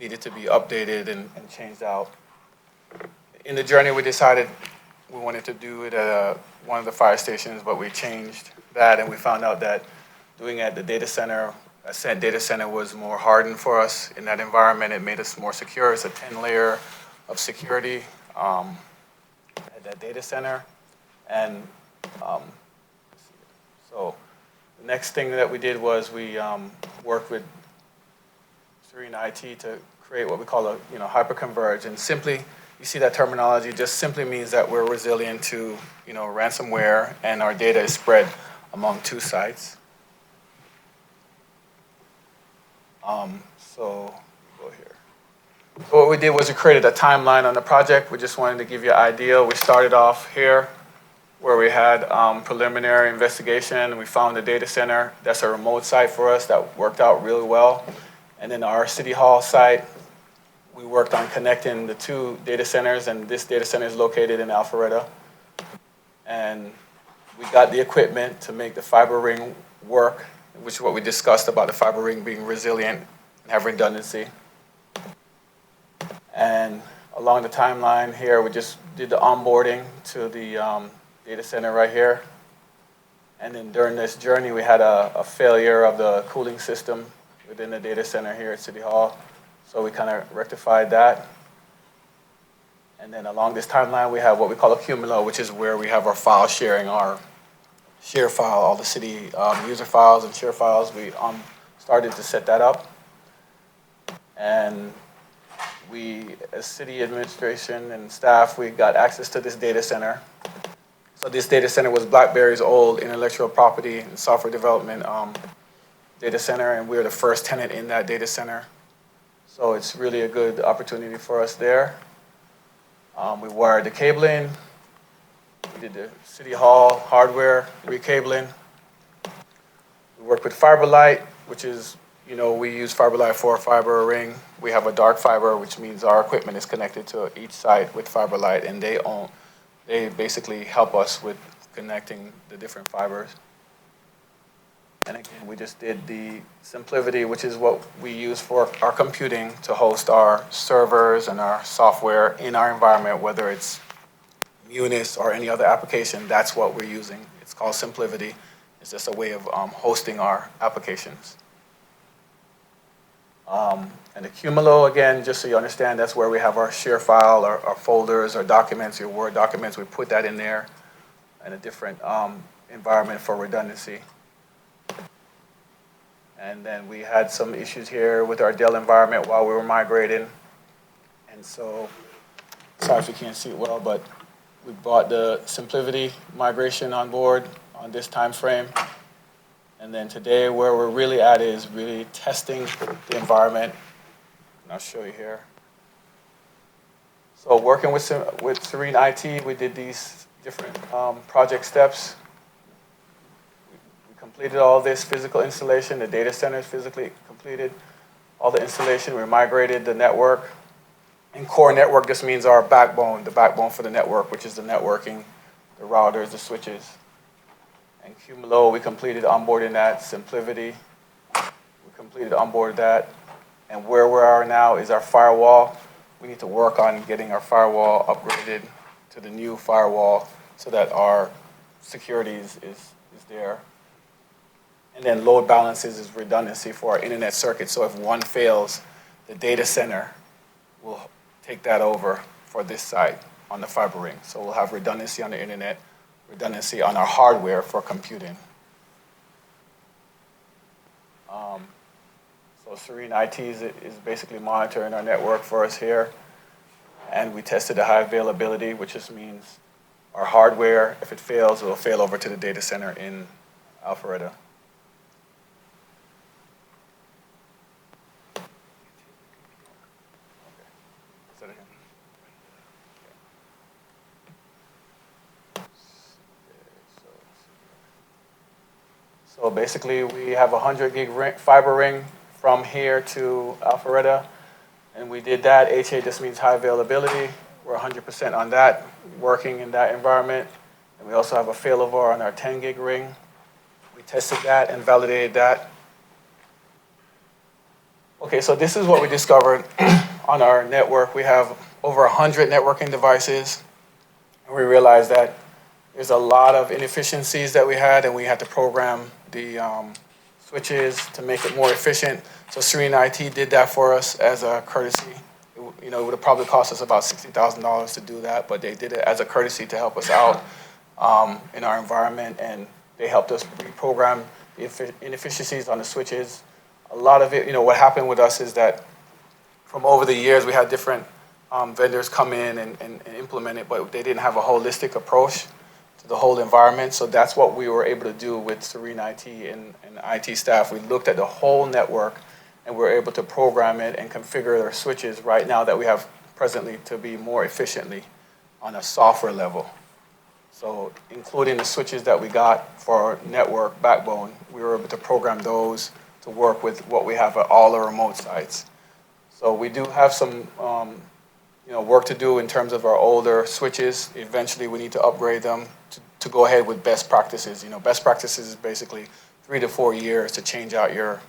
needed to be updated and changed out. In the journey, we decided we wanted to do it at one of the fire stations, but we changed that, and we found out that doing it at the data center, a said data center was more hardened for us in that environment. It made us more secure. It's a 10-layer of security at that data center. And so the next thing that we did was we worked with Serene IT to create what we call a hyperconverge. And simply, you see that terminology just simply means that we're resilient to ransomware, and our data is spread among 2 sites. So go here. So what we did was we created a timeline on the project. We just wanted to give you an idea. We started off here where we had preliminary investigation. We found the data center. That's a remote site for us that worked out really well. And then our City Hall site, we worked on connecting the 2 data centers, and this data center is located in Alpharetta. And we got the equipment to make the fiber ring work, which is what we discussed about the fiber ring being resilient and have redundancy. And along the timeline here, we just did the onboarding to the data center right here. And then during this journey, we had a failure of the cooling system within the data center here at City Hall. So we kind of rectified that. And then along this timeline, we have what we call a cumulo, which is where we have our file sharing, our share file, all the city user files and share files. We started to set that up. And we, as city administration and staff, we got access to this data center. So this data center was BlackBerry's old intellectual property and software development data center, and we were the first tenant in that data center. So it's really a good opportunity for us there. We wired the cabling. We did the City Hall hardware recabling. We worked with FiberLight, which is, we use FiberLight for a fiber ring. We have a dark fiber, which means our equipment is connected to each site with FiberLight, and they basically help us with connecting the different fibers. And again, we just did the SimpliVity, which is what we use for our computing to host our servers and our software in our environment, whether it's Munis or any other application. That's what we're using. It's called SimpliVity. It's just a way of hosting our applications. And the Cumulo, again, just so you understand, that's where we have our share file, our folders, our documents, your Word documents. We put that in there in a different environment for redundancy. And then we had some issues here with our Dell environment while we were migrating. And so, sorry if you can't see it well, but we brought the SimpliVity migration on board on this time frame. And then today, where we're really at is really testing the environment. And I'll show you here. So working with Serene IT, we did these different project steps. We completed all this physical installation. The data center is physically completed. All the installation, we migrated the network. And core network just means our backbone, the backbone for the network, which is the networking, the routers, the switches. And Cumulo, we completed onboarding that. SimpliVity, we completed onboard that. And where we are now is our firewall. We need to work on getting our firewall upgraded to the new firewall so that our security is there. And then load balances is redundancy for our internet circuit. So if one fails, the data center will take that over for this site on the fiber ring. So we'll have redundancy on the internet, redundancy on our hardware for computing. So Serene IT is basically monitoring our network for us here. And we tested the high availability, which just means our hardware, if it fails, it will fail over to the data center in Alpharetta. So basically, we have a 100 gig fiber ring from here to Alpharetta, and we did that. HA just means high availability. We're 100% on that, working in that environment. And we also have a failover on our 10 gig ring. We tested that and validated that. Okay, so this is what we discovered on our network. We have over 100 networking devices, and we realized that there's a lot of inefficiencies that we had, and we had to program the switches to make it more efficient. So Serena IT did that for us as a courtesy. It would have probably cost us about $60,000 to do that, but they did it as a courtesy to help us out in our environment, and they helped us reprogram the inefficiencies on the switches. A lot of it, what happened with us is that from over the years, we had different vendors come in and implement it, but they didn't have a holistic approach to the whole environment. So that's what we were able to do with Serena IT and IT staff. We looked at the whole network, and we were able to program it and configure our switches right now that we have presently to be more efficiently on a software level. So including the switches that we got for our network backbone, we were able to program those to work with what we have at all our remote sites. So we do have some work to do in terms of our older switches. Eventually, we need to upgrade them to go ahead with best practices. Best practices is basically 3 to 4 years to change out your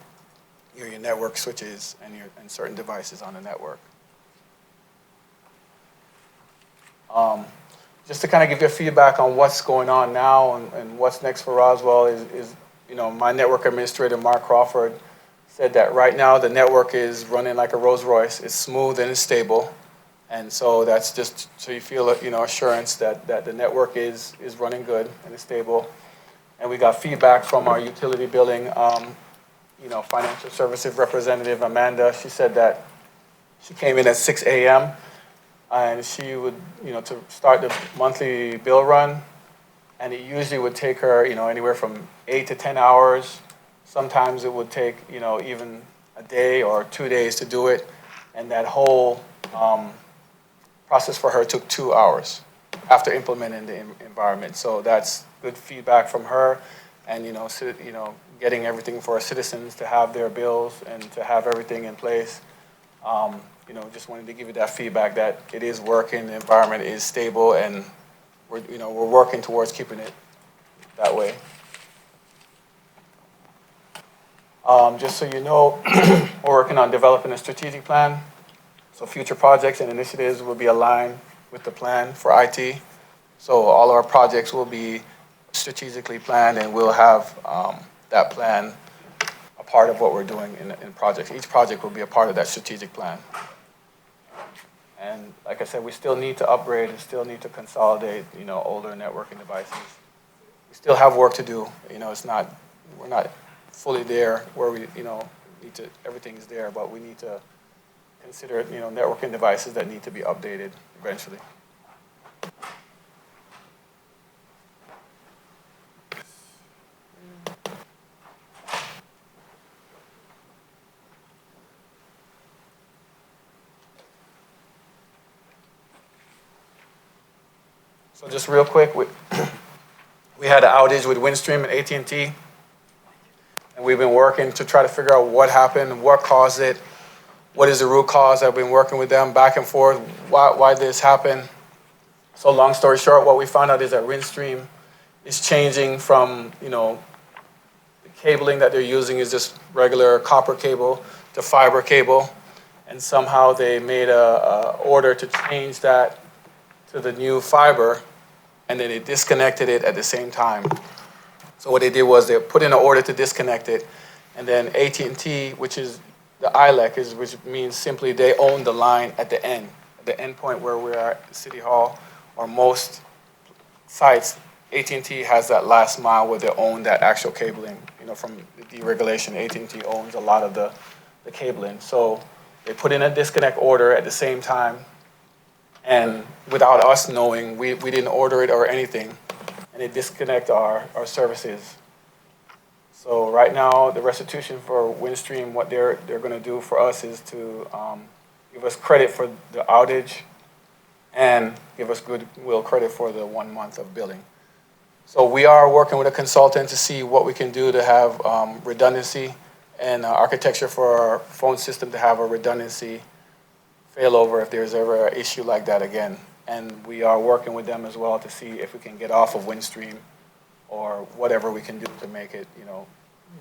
network switches and certain devices on the network. Just to kind of give you a feedback on what's going on now and what's next for Roswell is my network administrator, Mark Crawford, said that right now the network is running like a Rolls Royce. It's smooth and it's stable. And so that's just so you feel assurance that the network is running good and it's stable. And we got feedback from our utility billing, financial services representative, Amanda. She said that she came in at 6 a.m. and she would, to start the monthly bill run. And it usually would take her, anywhere from 8 to 10 hours. Sometimes it would take, even a day or 2 days to do it. And that whole process for her took 2 hours after implementing the environment. So that's good feedback from her, and getting everything for our citizens to have their bills and to have everything in place. Just wanted to give you that feedback that it is working, the environment is stable, and we're working towards keeping it that way. Just so you know, we're working on developing a strategic plan. So future projects and initiatives will be aligned with the plan for IT. So all our projects will be strategically planned, and we'll have that plan a part of what we're doing in projects. Each project will be a part of that strategic plan. And like I said, we still need to upgrade and still need to consolidate, older networking devices. We still have work to do. We're not fully there where we, need to, everything is there, but we need to consider, networking devices that need to be updated eventually. So just real quick, we had an outage with Windstream and AT&T, and we've been working to try to figure out what happened, what caused it, what is the root cause. I've been working with them back and forth, why this happened. So long story short, what we found out is that Windstream is changing from, the cabling that they're using is just regular copper cable to fiber cable, and somehow they made a order to change that to the new fiber, and then they disconnected it at the same time. So what they did was they put in an order to disconnect it, and then AT&T, which is the ILEC, which means simply they own the line at the end point where we are at City Hall, or most sites, AT&T has that last mile where they own that actual cabling. From the deregulation, AT&T owns a lot of the cabling. So they put in a disconnect order at the same time, and without us knowing, we didn't order it or anything, and they disconnect our services. So right now, the restitution for Windstream, what they're going to do for us is to give us credit for the outage and give us goodwill credit for the 1 month of billing. So we are working with a consultant to see what we can do to have redundancy and architecture for our phone system to have a redundancy failover if there's ever an issue like that again. And we are working with them as well to see if we can get off of Windstream or whatever we can do to make it,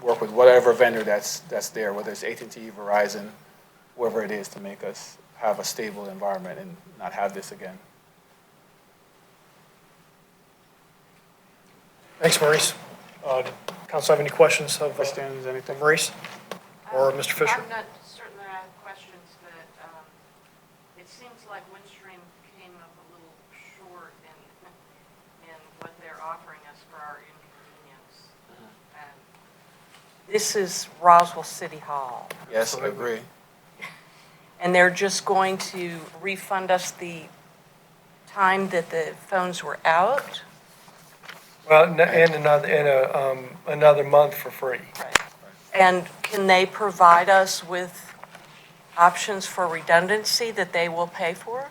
work with whatever vendor that's there, whether it's AT&T, Verizon, whoever it is, to make us have a stable environment and not have this again. Thanks, Maurice. Council have any questions of Questions, anything? Maurice or Mr. Fisher? I'm not certain that I have questions, but it seems like Windstream came up a little short in what they're offering us for our inconvenience. This is Roswell City Hall, Yes, I agree. and they're just going to refund us the time that the phones were out? Well, and another month for free. And can they provide us with options for redundancy that they will pay for?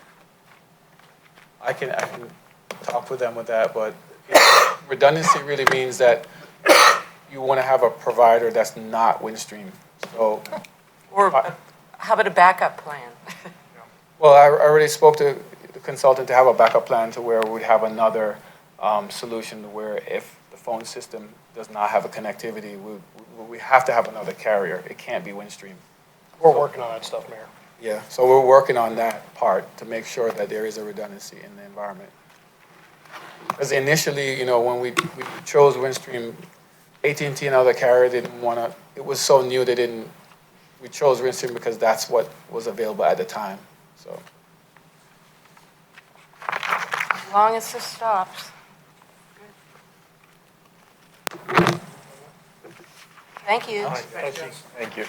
I can talk with them with that, but redundancy really means that you want to have a provider that's not Windstream. So, Or how about a backup plan? well, I already spoke to the consultant to have a backup plan to where we'd have another solution where if the phone system does not have a connectivity, we have to have another carrier. It can't be Windstream. We're working on that stuff, Mayor. Yeah, so we're working on that part to make sure that there is a redundancy in the environment. Because initially, when we chose Windstream, AT&T and other carrier didn't want to, it was so new we chose Windstream because that's what was available at the time, so. As long as this stops. Thank you. Thank you.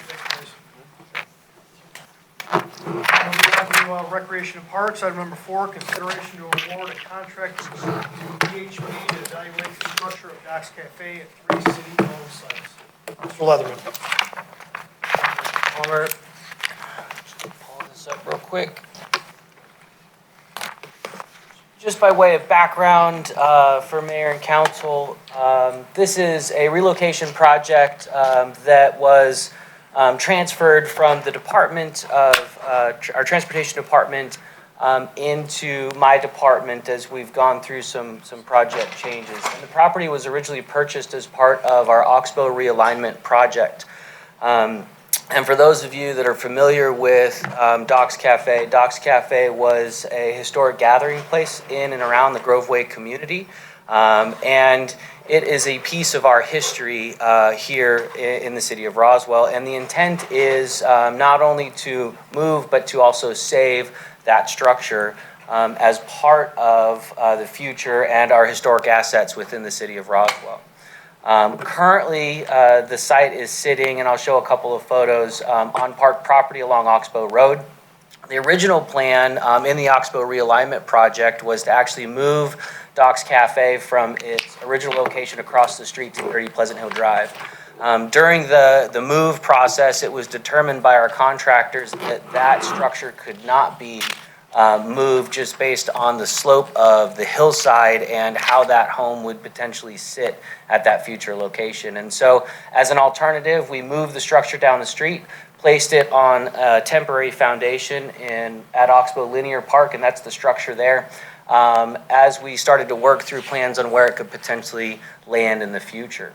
We have the Recreation and Parks, item number 4, consideration to award a contract to PHP to evaluate the structure of Doc's Cafe at 3 city-owned sites. Mr. Leatherman. Palmer, just pull this up real quick. Just by way of background for mayor and council, this is a relocation project that was transferred from the department of our transportation department into my department as we've gone through some project changes. And the property was originally purchased as part of our Oxbow realignment project. And for those of you that are familiar with Doc's Cafe was a historic gathering place in and around the Groveway community. And it is a piece of our history here in the city of Roswell. And the intent is not only to move, but to also save that structure as part of the future and our historic assets within the city of Roswell. Currently, the site is sitting, and I'll show a couple of photos, on park property along Oxbow Road. The original plan in the Oxbow realignment project was to actually move Doc's Cafe from its original location across the street to 30 Pleasant Hill Drive. During the move process, it was determined by our contractors that structure could not be moved just based on the slope of the hillside and how that home would potentially sit at that future location. And so as an alternative, we moved the structure down the street, placed it on a temporary foundation at Oxbow Linear Park, and that's the structure there, as we started to work through plans on where it could potentially land in the future.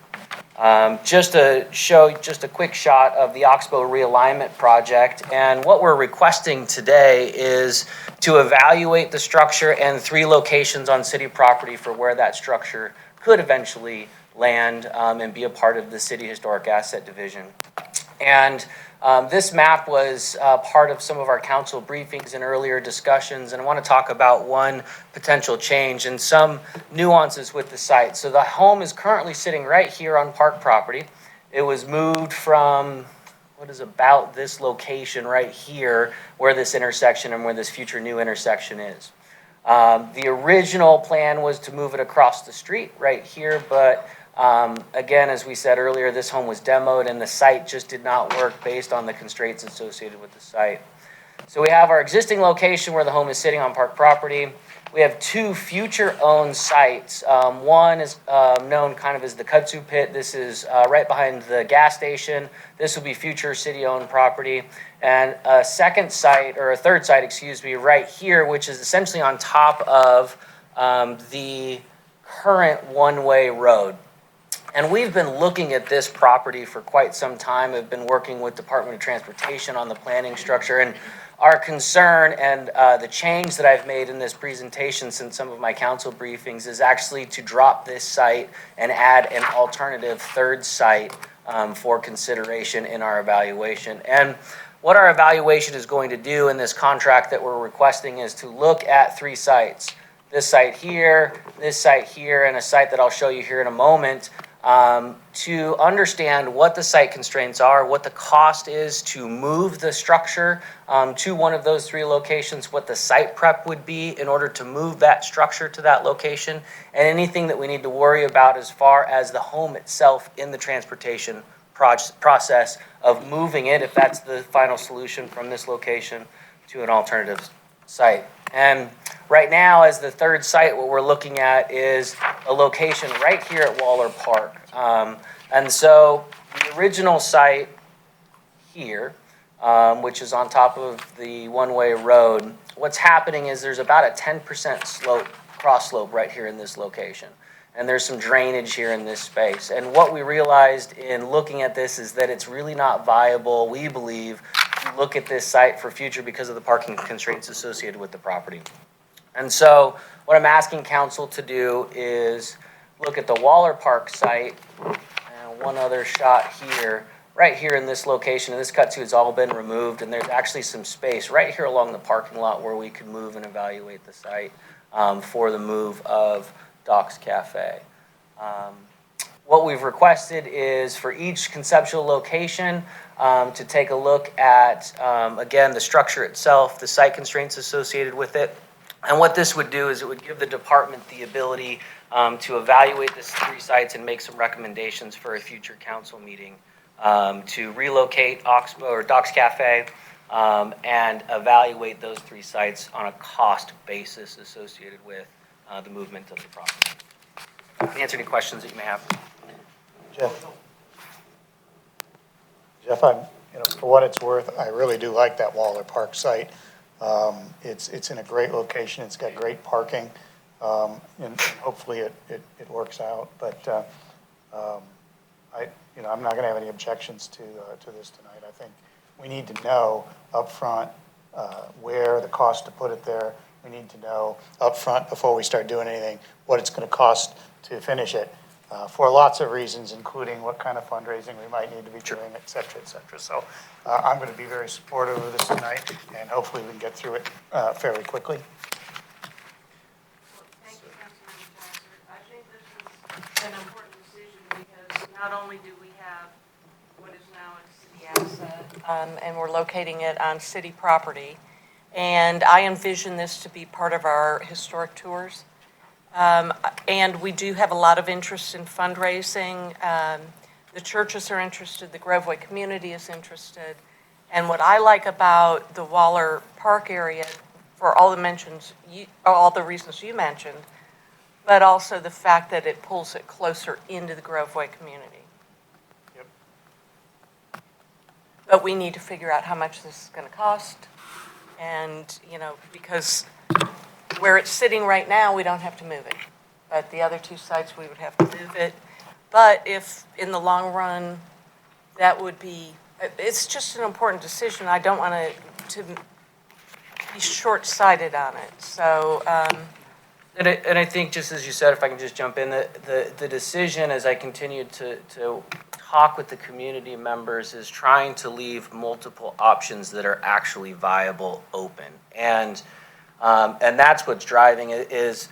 Just to show just a quick shot of the Oxbow realignment project, and what we're requesting today is to evaluate the structure and 3 locations on city property for where that structure could eventually land and be a part of the City Historic Asset Division. And this map was part of some of our council briefings and earlier discussions, and I want to talk about one potential change and some nuances with the site. So the home is currently sitting right here on park property. It was moved from what is about this location right here, where this intersection and where this future new intersection is. The original plan was to move it across the street right here, but again, as we said earlier, this home was demoed and the site just did not work based on the constraints associated with the site. So we have our existing location where the home is sitting on park property. we have two future-owned sites. One is known kind of as the Kudzu Pit. This is right behind the gas station. This will be future city-owned property. And a second site, or a third site, excuse me, right here, which is essentially on top of the current one-way road. And we've been looking at this property for quite some time. I've been working with Department of Transportation on the planning structure. And our concern and the change that I've made in this presentation since some of my council briefings is actually to drop this site and add an alternative third site for consideration in our evaluation. And what our evaluation is going to do in this contract that we're requesting is to look at three sites. This site here, and a site that I'll show you here in a moment, to understand what the site constraints are, what the cost is to move the structure to one of those three locations, what the site prep would be in order to move that structure to that location, and anything that we need to worry about as far as the home itself in the transportation process of moving it, if that's the final solution, from this location to an alternative site. And right now, as the third site, what we're looking at is a location right here at Waller Park. And so the original site here, which is on top of the one-way road, what's happening is there's about a 10% slope, cross slope right here in this location. And there's some drainage here in this space. And what we realized in looking at this is that it's really not viable, we believe, to look at this site for future because of the parking constraints associated with the property. And so what I'm asking council to do is look at the Waller Park site, and one other shot here, right here in this location, and this cut to has all been removed, and there's actually some space right here along the parking lot where we could move and evaluate the site for the move of Doc's Cafe. What we've requested is for each conceptual location to take a look at, again, the structure itself, the site constraints associated with it. And what this would do is it would give the department the ability to evaluate these three sites and make some recommendations for a future council meeting to relocate Oxbow or Doc's Cafe and evaluate those three sites on a cost basis associated with the movement of the property. Answer any questions that you may have. Jeff, for what it's worth, I really do like that Waller Park site. It's in a great location. It's got great parking, and hopefully it works out. But I'm not going to have any objections to this tonight. I think we need to know up front where the cost to put it there. We need to know up front before we start doing anything what it's going to cost to finish it. For lots of reasons, including what kind of fundraising we might need to be doing, et cetera, et cetera. So I'm going to be very supportive of this tonight, and hopefully we can get through it fairly quickly. Thank you, Councilmember Jasser. I think this is an important decision because not only do we have what is now a city asset, and we're locating it on city property, and I envision this to be part of our historic tours. And we do have a lot of interest in fundraising. The churches are interested, the Groveway community is interested. And what I like about the Waller Park area, for all the reasons you mentioned, but also the fact that it pulls it closer into the Groveway community. Yep. But we need to figure out how much this is going to cost. And, because where it's sitting right now, we don't have to move it. But the other two sites, we would have to move it. But if, in the long run, that would be, it's just an important decision. I don't want to be short-sighted on it. So, And I think, just as you said, if I can just jump in, the decision as I continue to talk with the community members is trying to leave multiple options that are actually viable open. And that's what's driving it is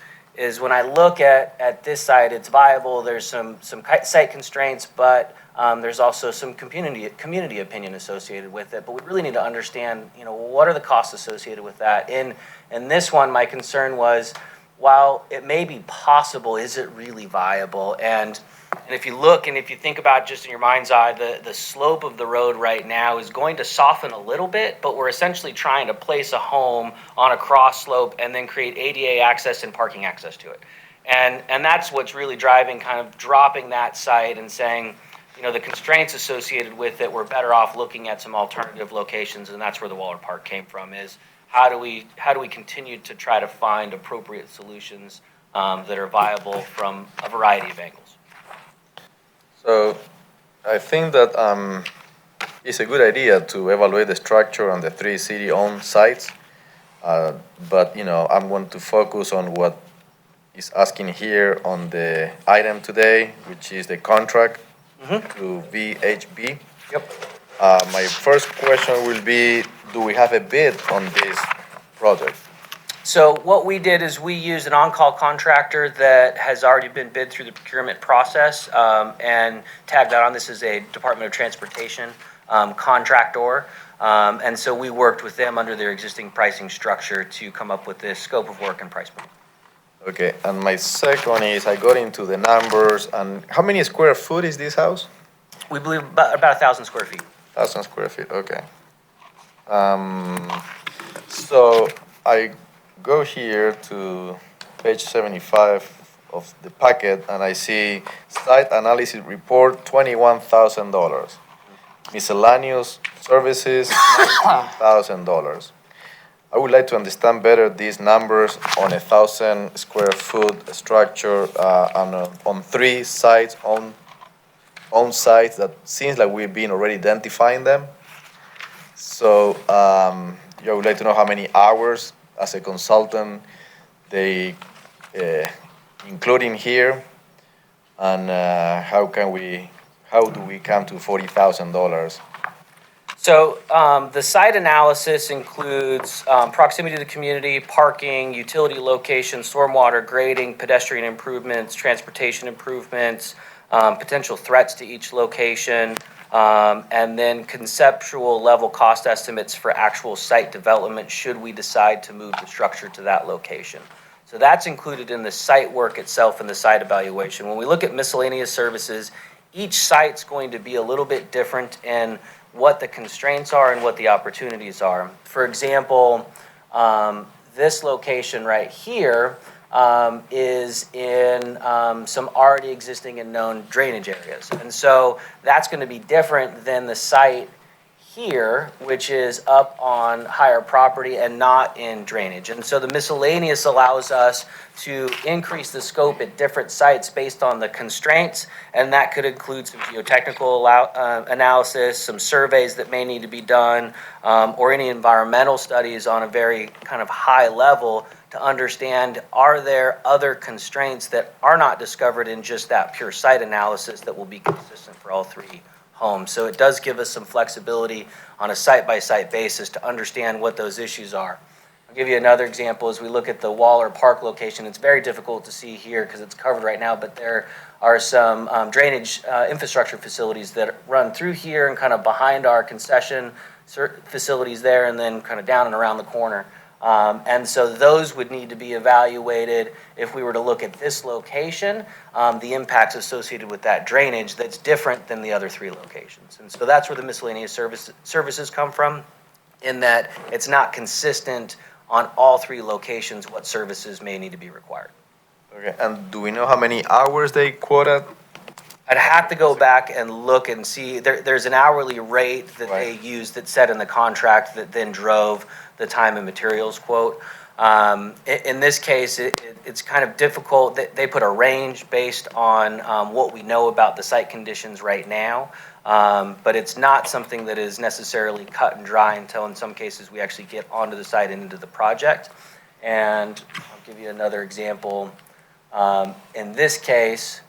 when I look at this site, it's viable. There's some site constraints, but there's also some community opinion associated with it. But we really need to understand, what are the costs associated with that? In this one, my concern was, while it may be possible, is it really viable? And if you look and if you think about just in your mind's eye, the slope of the road right now is going to soften a little bit, but we're essentially trying to place a home on a cross slope and then create ADA access and parking access to it. And that's what's really driving kind of dropping that site and saying, you know, the constraints associated with it, we're better off looking at some alternative locations, and that's where the Waller Park came from, is how do we continue to try to find appropriate solutions that are viable from a variety of angles. So I think that it's a good idea to evaluate the structure on the 3 city-owned sites. But, you know, I'm going to focus on what is asking here on the item today, which is the contract to VHB. Yep. My first question will be, do we have a bid on this project? So what we did is we used an on-call contractor that has already been bid through the procurement process and tagged that on. This is a Department of Transportation contractor. And so we worked with them under their existing pricing structure to come up with this scope of work and price point. Okay, and my second is, I got into the numbers, and how many square foot is this house? We believe about 1,000 square feet. 1,000 square feet, okay. So I go here to page 75 of the packet, and I see site analysis report, $21,000. Miscellaneous services, $19,000. I would like to understand better these numbers on 1,000 square foot structure on 3 sites, on sites that seems like we've been already identifying them. So I would like to know how many hours as a consultant they including here, and how do we come to $40,000? So the site analysis includes proximity to the community, parking, utility location, stormwater, grading, pedestrian improvements, transportation improvements, potential threats to each location, and then conceptual level cost estimates for actual site development should we decide to move the structure to that location. So that's included in the site work itself and the site evaluation. When we look at miscellaneous services, each site's going to be a little bit different in what the constraints are and what the opportunities are. For example, this location right here is in some already existing and known drainage areas. And so that's going to be different than the site here, which is up on higher property and not in drainage. And so the miscellaneous allows us to increase the scope at different sites based on the constraints, and that could include some geotechnical analysis, some surveys that may need to be done, or any environmental studies on a very kind of high level to understand, are there other constraints that are not discovered in just that pure site analysis that will be consistent for all 3 homes. So it does give us some flexibility on a site-by-site basis to understand what those issues are. I'll give you another example. As we look at the Waller Park location, it's very difficult to see here because it's covered right now, but there are some drainage infrastructure facilities that run through here and kind of behind our concession facilities there, and then kind of down and around the corner. And so those would need to be evaluated if we were to look at this location, the impacts associated with that drainage that's different than the other 3 locations. And so that's where the miscellaneous services come from, in that it's not consistent on all 3 locations what services may need to be required. Okay, and do we know how many hours they quoted? I'd have to go back and look and see. There's an hourly rate that they use that's set in the contract that then drove the time and materials quote. In this case, it's kind of difficult. They put a range based on what we know about the site conditions right now, but it's not something that is necessarily cut and dry until in some cases we actually get onto the site and into the project. And I'll give you another example. In this case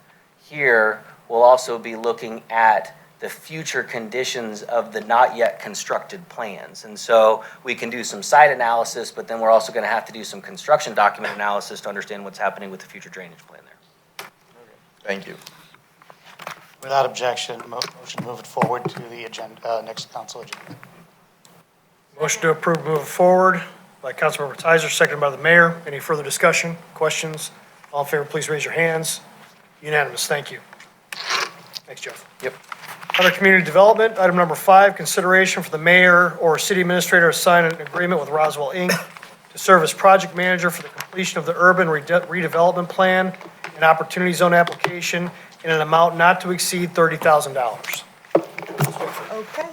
here, we'll also be looking at the future conditions of the not yet constructed plans. And so we can do some site analysis, but then we're also going to have to do some construction document analysis to understand what's happening with the future drainage plan there. Thank you. Without objection, motion to move it forward to the agenda, next council agenda. Motion to approve moving forward. by Councilmember Tizer, seconded by the mayor. Any further discussion, questions? All in favor, please raise your hands. Unanimous, thank you. Thanks, Jeff. Yep. Under community development, item number 5, consideration for the mayor or city administrator to sign an agreement with Roswell, Inc. to serve as project manager for the completion of the urban redevelopment plan and opportunity zone application in an amount not to exceed $30,000. Okay.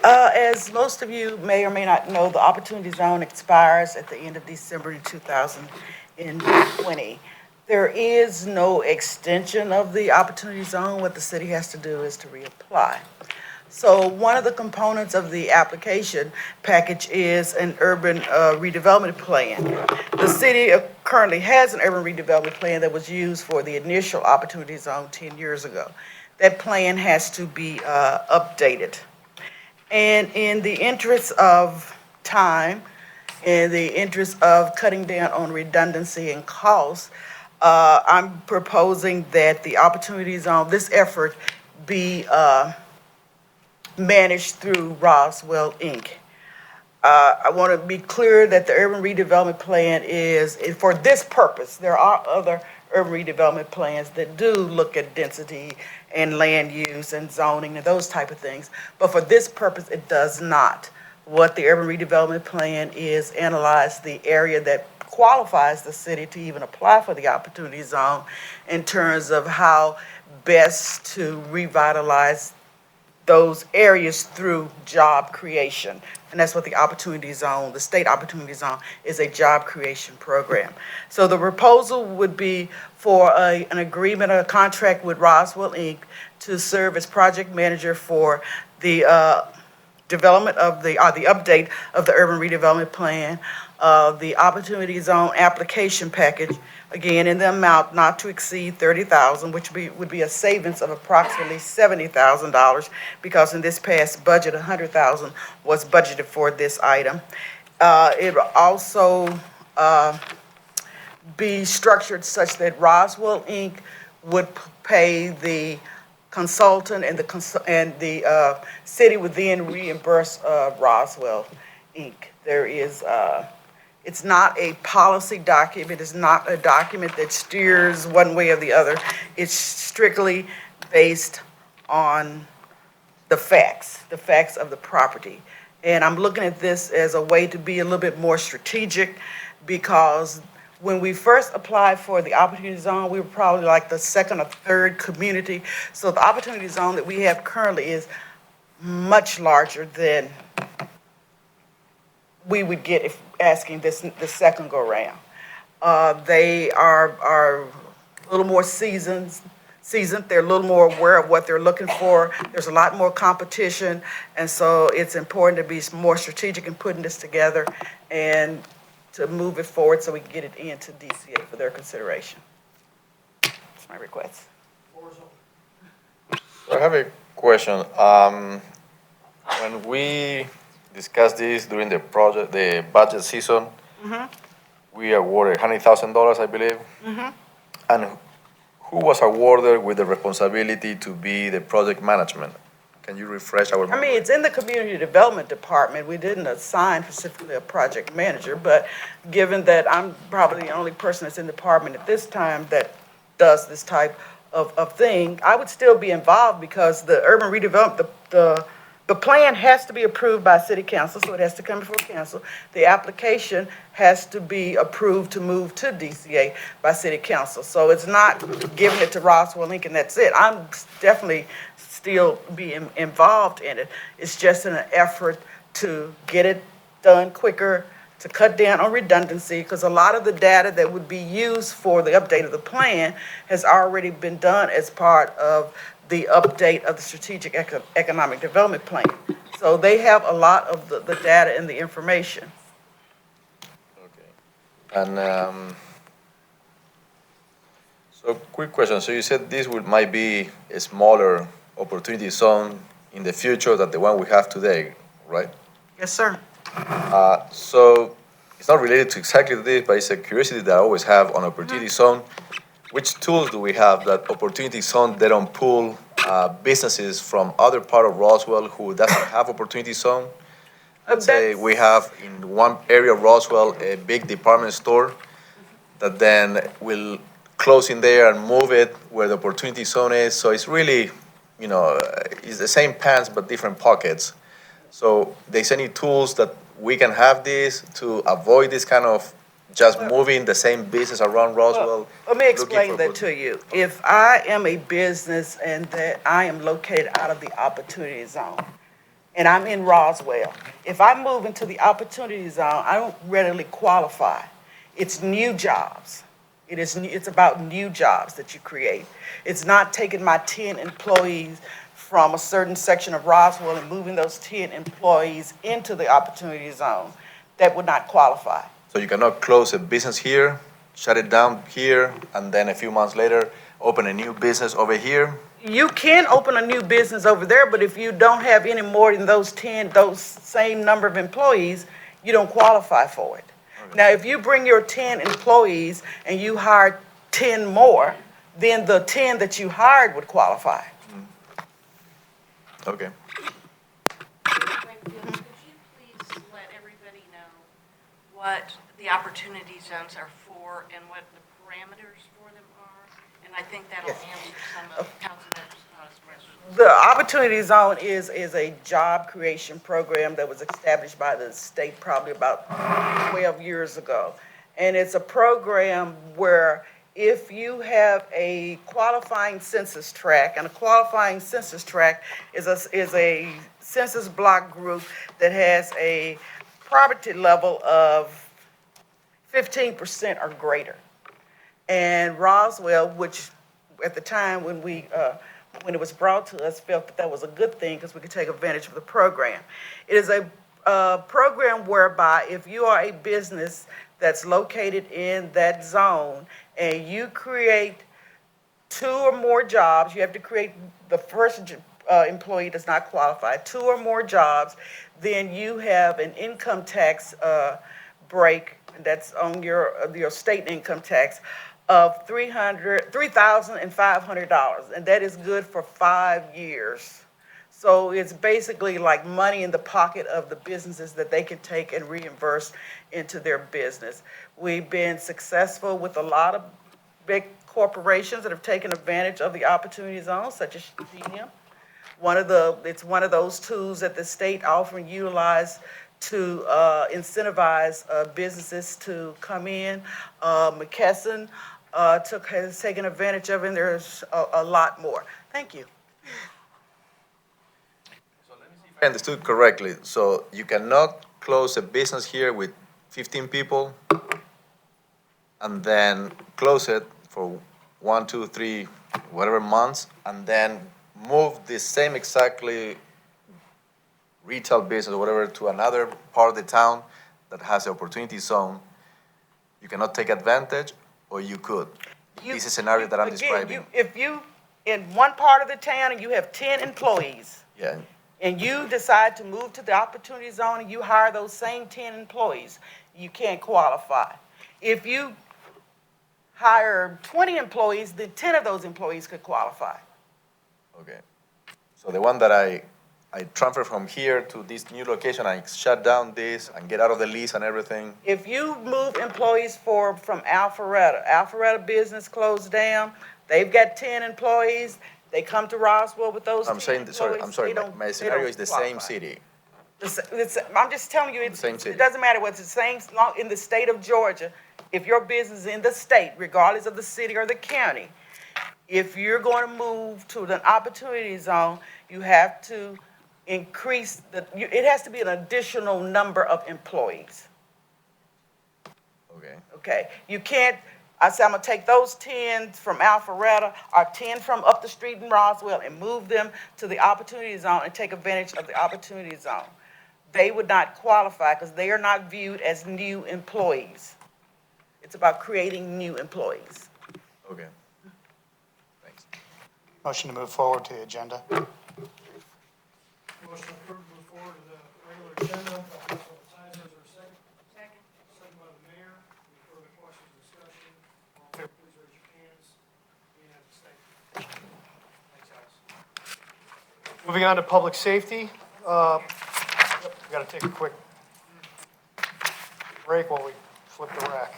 As most of you may or may not know, the Opportunity Zone expires at the end of December in 2020. There is no extension of the Opportunity Zone. What the city has to do is to reapply. So one of the components of the application package is an urban redevelopment plan. The city currently has an urban redevelopment plan that was used for the initial Opportunity Zone 10 years ago. That plan has to be updated. And in the interest of time, in the interest of cutting down on redundancy and costs, I'm proposing that the Opportunity Zone, this effort, be managed through Roswell, Inc. I want to be clear that the urban redevelopment plan is for this purpose. There are other urban redevelopment plans that do look at density and land use and zoning and those type of things. But for this purpose, it does not. What the urban redevelopment plan is analyze the area that qualifies the city to even apply for the Opportunity Zone in terms of how best to revitalize those areas through job creation. And that's what the Opportunity Zone, the State Opportunity Zone, is a job creation program. So the proposal would be for an agreement or a contract with Roswell, Inc. to serve as project manager for the development of the update of the urban redevelopment plan, the Opportunity Zone application package, again, in the amount not to exceed $30,000, which would be a savings of approximately $70,000, because in this past budget, $100,000 was budgeted for this item. It will also be structured such that Roswell, Inc. would pay the consultant, and the city would then reimburse Roswell, Inc. There is it's not a policy document. It's not a document that steers one way or the other. It's strictly based on the facts of the property. And I'm looking at this as a way to be a little bit more strategic, because when we first applied for the Opportunity Zone, we were probably like the second or third community. So the Opportunity Zone that we have currently is much larger than we would get if asking the second go round. They are a little more seasoned. They're a little more aware of what they're looking for. There's a lot more competition, and so it's important to be more strategic in putting this together and to move it forward so we can get it into DCA for their consideration. That's my request. I have a question. When we discussed this during the budget season, we awarded $100,000, I believe. And who was awarded with the responsibility to be the project management? Can you refresh our memory? I mean, it's in the Community Development Department. We didn't assign specifically a project manager, but given that I'm probably the only person that's in the department at this time that does this type of thing, I would still be involved, because the urban redevelopment, the plan has to be approved by city council, so it has to come before council. The application has to be approved to move to DCA by city council. So it's not giving it to Roswell, Inc. and that's it. I'm definitely still be involved in it. It's just an effort to get it done quicker, to cut down on redundancy, because a lot of the data that would be used for the update of the plan has already been done as part of the update of the Strategic Economic Development Plan. So they have a lot of the data and the information. Okay. And so quick question. So you said this might be a smaller opportunity zone in the future than the one we have today, right? Yes, sir. So it's not related to exactly this, but it's a curiosity that I always have on opportunity zone. Which tools do we have that opportunity zone, they don't pull businesses from other part of Roswell who doesn't have opportunity zone, Let's say we have in one area of Roswell a big department store that then will close in there and move it where the opportunity zone is. So it's really, it's the same pants but different pockets. So there's any tools that we can have this to avoid this kind of just moving the same business around Roswell? Let me looking explain for that to you. If I am a business and that I am located out of the opportunity zone, and I'm in Roswell, if I move into the opportunity zone, I don't readily qualify. It's new jobs. It's about new jobs that you create. It's not taking my 10 employees from a certain section of Roswell and moving those 10 employees into the opportunity zone. That would not qualify. So you cannot close a business here, shut it down here, and then a few months later, open a new business over here? You can open a new business over there, but if you don't have any more than those same number of employees, you don't qualify for it. Okay. Now, if you bring your 10 employees and you hire 10 more, then the 10 that you hired would qualify. Okay. Could you please let everybody know what the opportunity zones are for and what the parameters for them are? And I think that'll answer some of Councilmember Scott's questions. The Opportunity Zone is a job creation program that was established by the state probably about 12 years ago. And it's a program where if you have a qualifying census tract, and a qualifying census tract is a census block group that has a poverty level of 15% or greater. And Roswell, which at the time when it was brought to us, felt that was a good thing because we could take advantage of the program. It is a program whereby if you are a business that's located in that zone and you create 2 or more jobs, you have to create the first employee does not qualify, 2 or more jobs, then you have an income tax break that's on your state income tax of $3,500, and that is good for 5 years. So it's basically like money in the pocket of the businesses that they can take and reimburse into their business. We've been successful with a lot of big corporations that have taken advantage of the opportunity zone, such as GM. It's one of those tools that the state often utilize to incentivize businesses to come in. McKesson has taken advantage of it, and there's a lot more. Thank you. I understood correctly. So you cannot close a business here with 15 people and then close it for 1, 2, 3, whatever months, and then move the same exactly retail business or whatever to another part of the town that has the opportunity zone. You cannot take advantage, or you could. This is a scenario that I'm describing. If you in one part of the town and you have 10 employees, yeah, and you decide to move to the opportunity zone and you hire those same 10 employees, you can't qualify. If you hire 20 employees, then 10 of those employees could qualify. Okay. So the one that I transfer from here to this new location, I shut down this and get out of the lease and everything. If you move employees from Alpharetta business closed down, they've got 10 employees, they come to Roswell with those 10 employees. I'm sorry, my scenario is the same city. I'm just telling you, it doesn't matter what's the same, in the state of Georgia, if your business is in the state, regardless of the city or the county, if you're going to move to an opportunity zone, you have to increase it has to be an additional number of employees. Okay. You can't, I say I'm going to take those 10 from Alpharetta or 10 from up the street in Roswell and move them to the opportunity zone and take advantage of the opportunity zone. They would not qualify because they are not viewed as new employees. It's about creating new employees. Okay. Thanks. Motion to move forward to the agenda. Motion approved to move forward to the regular agenda. Councilman Tizer, is there a second? Second. Second by the mayor. Any further questions, discussion? All in favor, please raise your hands. Unanimous. Thank you. Thanks, guys. Moving on to public safety. We got to take a quick break while we flip the rack.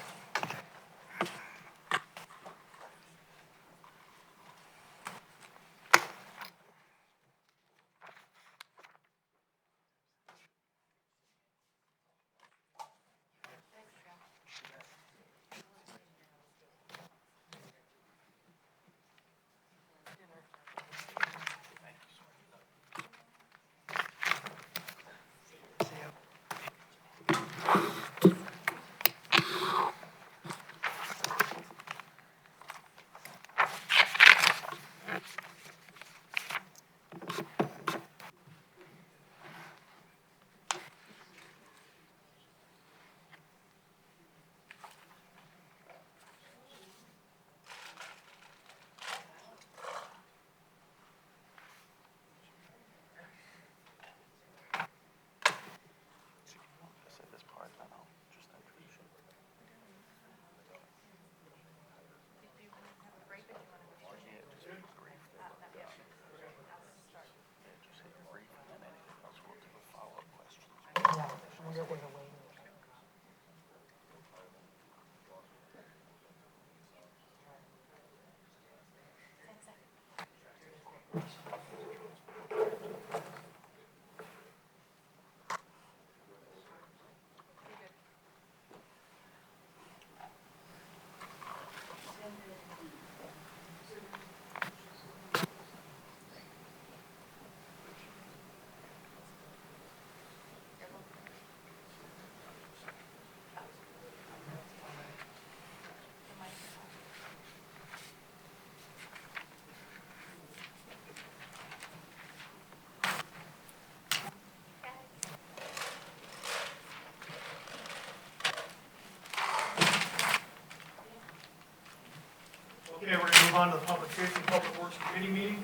Okay, we're going to move on to the Public Safety and Public Works Committee meeting.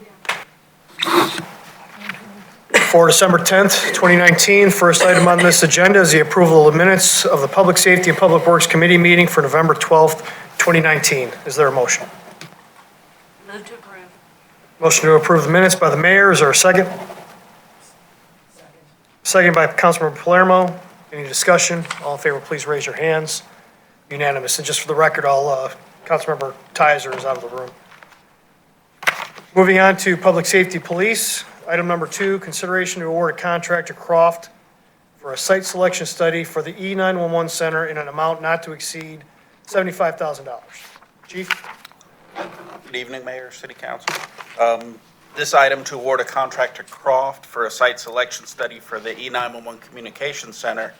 For December 10th, 2019, first item on this agenda is the approval of the minutes of the Public Safety and Public Works Committee meeting for November 12th, 2019. Is there a motion? Move to approve. Motion to approve the minutes by the mayor. Is there a second? Second by Councilmember Palermo. Any discussion? All in favor, please raise your hands. Unanimous. And just for the record, Councilmember Tizer is out of the room. Moving on to Public Safety Police. Item number 2, consideration to award a contract to Croft for a site selection study for the E911 Center in an amount not to exceed $75,000. Chief? Good evening, Mayor, City Council. This item to award a contract to Croft for a site selection study for the E911 Communications Center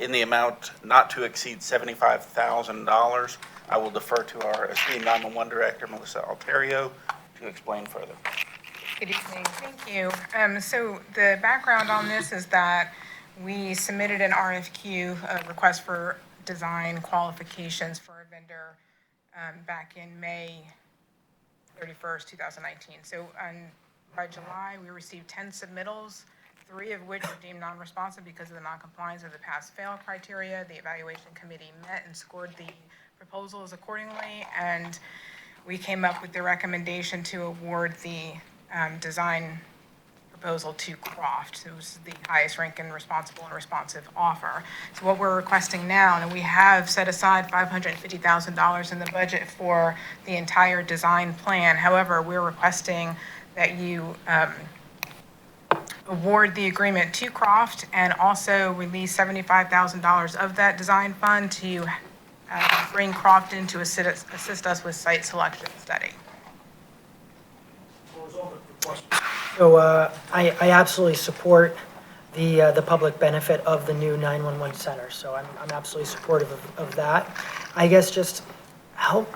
in the amount not to exceed $75,000. I will defer to our esteemed 911 Director, Melissa Alterio, to explain further. Good evening. Thank you. So the background on this is that we submitted an RFQ, a request for design qualifications for a vendor back in May 31st, 2019. So by July, we received 10 submittals, 3 of which were deemed non-responsive because of the non-compliance of the pass-fail criteria. The evaluation committee met and scored the proposals accordingly, and we came up with the recommendation to award the design proposal to Croft, who's the highest ranking responsible and responsive offer. So what we're requesting now, and we have set aside $550,000 in the budget for the entire design plan. However, we're requesting that you award the agreement to Croft and also release $75,000 of that design fund to bring Croft in to assist us with site selection study. So I absolutely support the public benefit of the new 911 center. So I'm absolutely supportive of that. I guess just help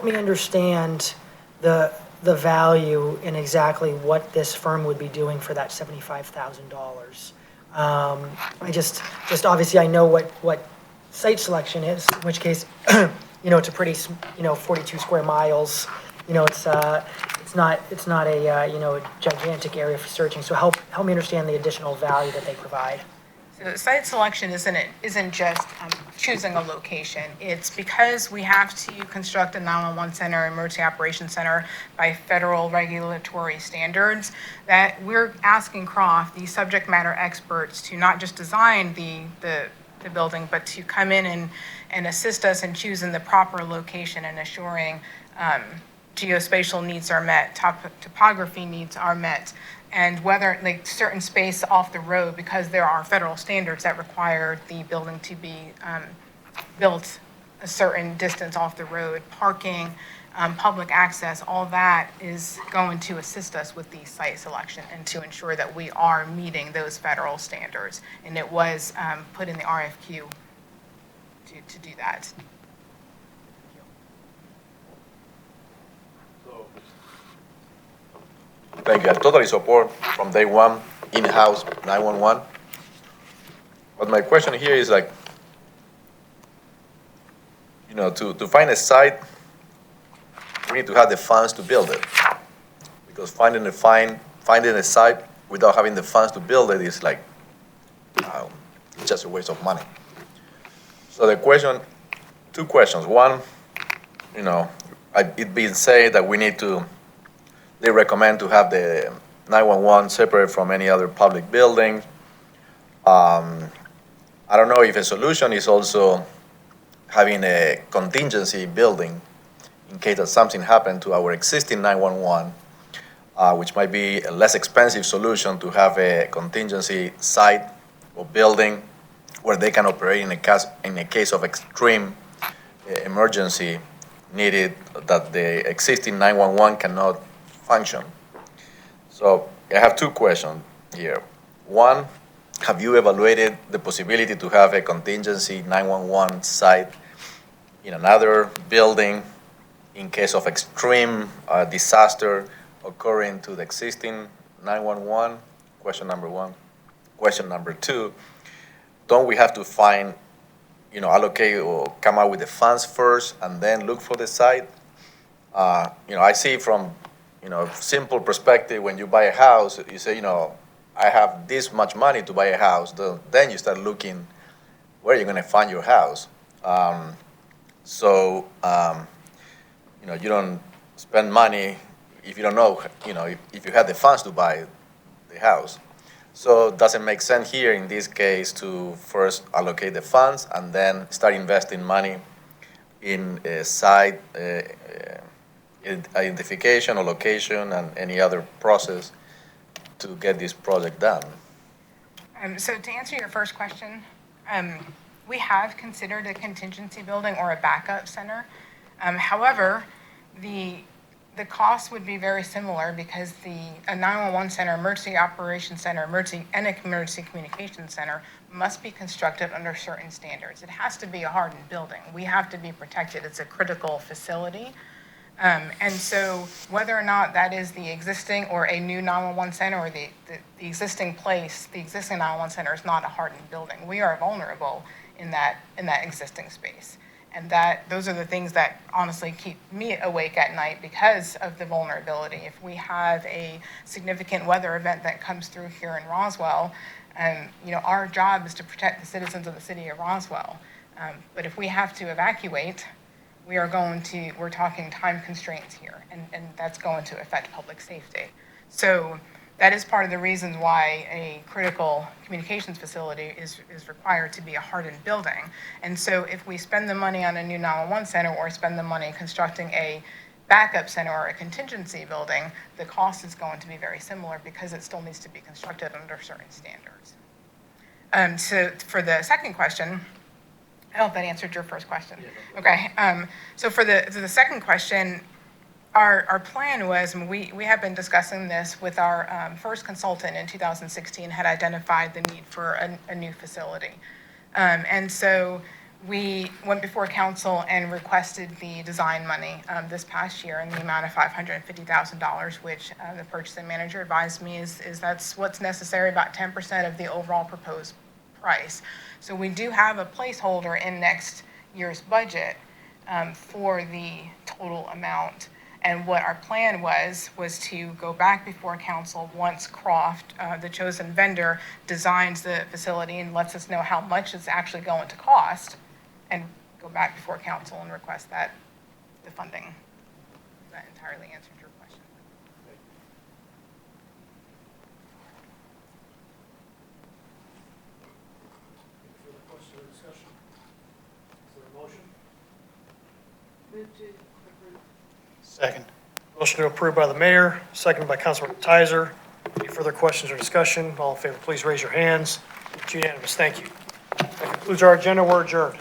me understand the value in exactly what this firm would be doing for that $75,000. I just obviously I know what site selection is, in which case, it's a pretty, 42 square miles. It's not a gigantic area for searching. So help me understand the additional value that they provide. So site selection isn't just choosing a location. It's because we have to construct a 911 center, emergency operations center by federal regulatory standards that we're asking Croft, the subject matter experts, to not just design the building, but to come in and assist us in choosing the proper location and assuring geospatial needs are met, topography needs are met, and whether, like, certain space off the road, because there are federal standards that require the building to be built a certain distance off the road, parking, public access, all that is going to assist us with the site selection and to ensure that we are meeting those federal standards. And it was put in the RFQ to do that. Thank you. I totally support from day one in-house 911. But my question here is like, to find a site, we need to have the funds to build it. Because finding a site without having the funds to build it is like, it's just a waste of money. So the question, two questions. One, it being said that they recommend to have the 911 separate from any other public building. I don't know if a solution is also having a contingency building in case that something happened to our existing 911, which might be a less expensive solution to have a contingency site or building where they can operate in a case of extreme emergency needed that the existing 911 cannot function. So I have two questions here. One, have you evaluated the possibility to have a contingency 911 site in another building in case of extreme disaster occurring to the existing 911? Question number one. Question number two, don't we have to allocate or come up with the funds first and then look for the site? I see from simple perspective, when you buy a house, you say, I have this much money to buy a house. Then you start looking where you're going to find your house. You don't spend money if you don't know, if you have the funds to buy the house. So it doesn't make sense here in this case to first allocate the funds and then start investing money in a site identification or location and any other process to get this project done. So to answer your first question, we have considered a contingency building or a backup center. However, the cost would be very similar because a 911 center, emergency operations center, and a emergency communications center must be constructed under certain standards. It has to be a hardened building. We have to be protected. It's a critical facility. And so whether or not that is the existing or a new 911 center or the existing place, the existing 911 center is not a hardened building. We are vulnerable in that existing space. And those are the things that honestly keep me awake at night because of the vulnerability. If we have a significant weather event that comes through here in Roswell, our job is to protect the citizens of the city of Roswell. But if we have to evacuate, we're talking time constraints here, and that's going to affect public safety. So that is part of the reasons why a critical communications facility is required to be a hardened building. And so if we spend the money on a new 911 center or spend the money constructing a backup center or a contingency building, the cost is going to be very similar because it still needs to be constructed under certain standards. So for the second question, I hope that answered your first question. Yeah. Okay. So for the second question, our plan was, and we have been discussing this with our first consultant in 2016, had identified the need for a new facility. And so we went before council and requested the design money this past year in the amount of $550,000, which the purchasing manager advised me is that's what's necessary, about 10% of the overall proposed price. So we do have a placeholder in next year's budget for the total amount. And what our plan was to go back before council once Croft, the chosen vendor, designs the facility and lets us know how much it's actually going to cost, and go back before council and request the funding. That entirely answered your question. Further question or discussion? Is there a motion? Second. Motion to approve by the mayor, seconded by Councilmember Tizer. Any further questions or discussion? All in favor, please raise your hands. It's unanimous. Thank you. That concludes our agenda. We're adjourned.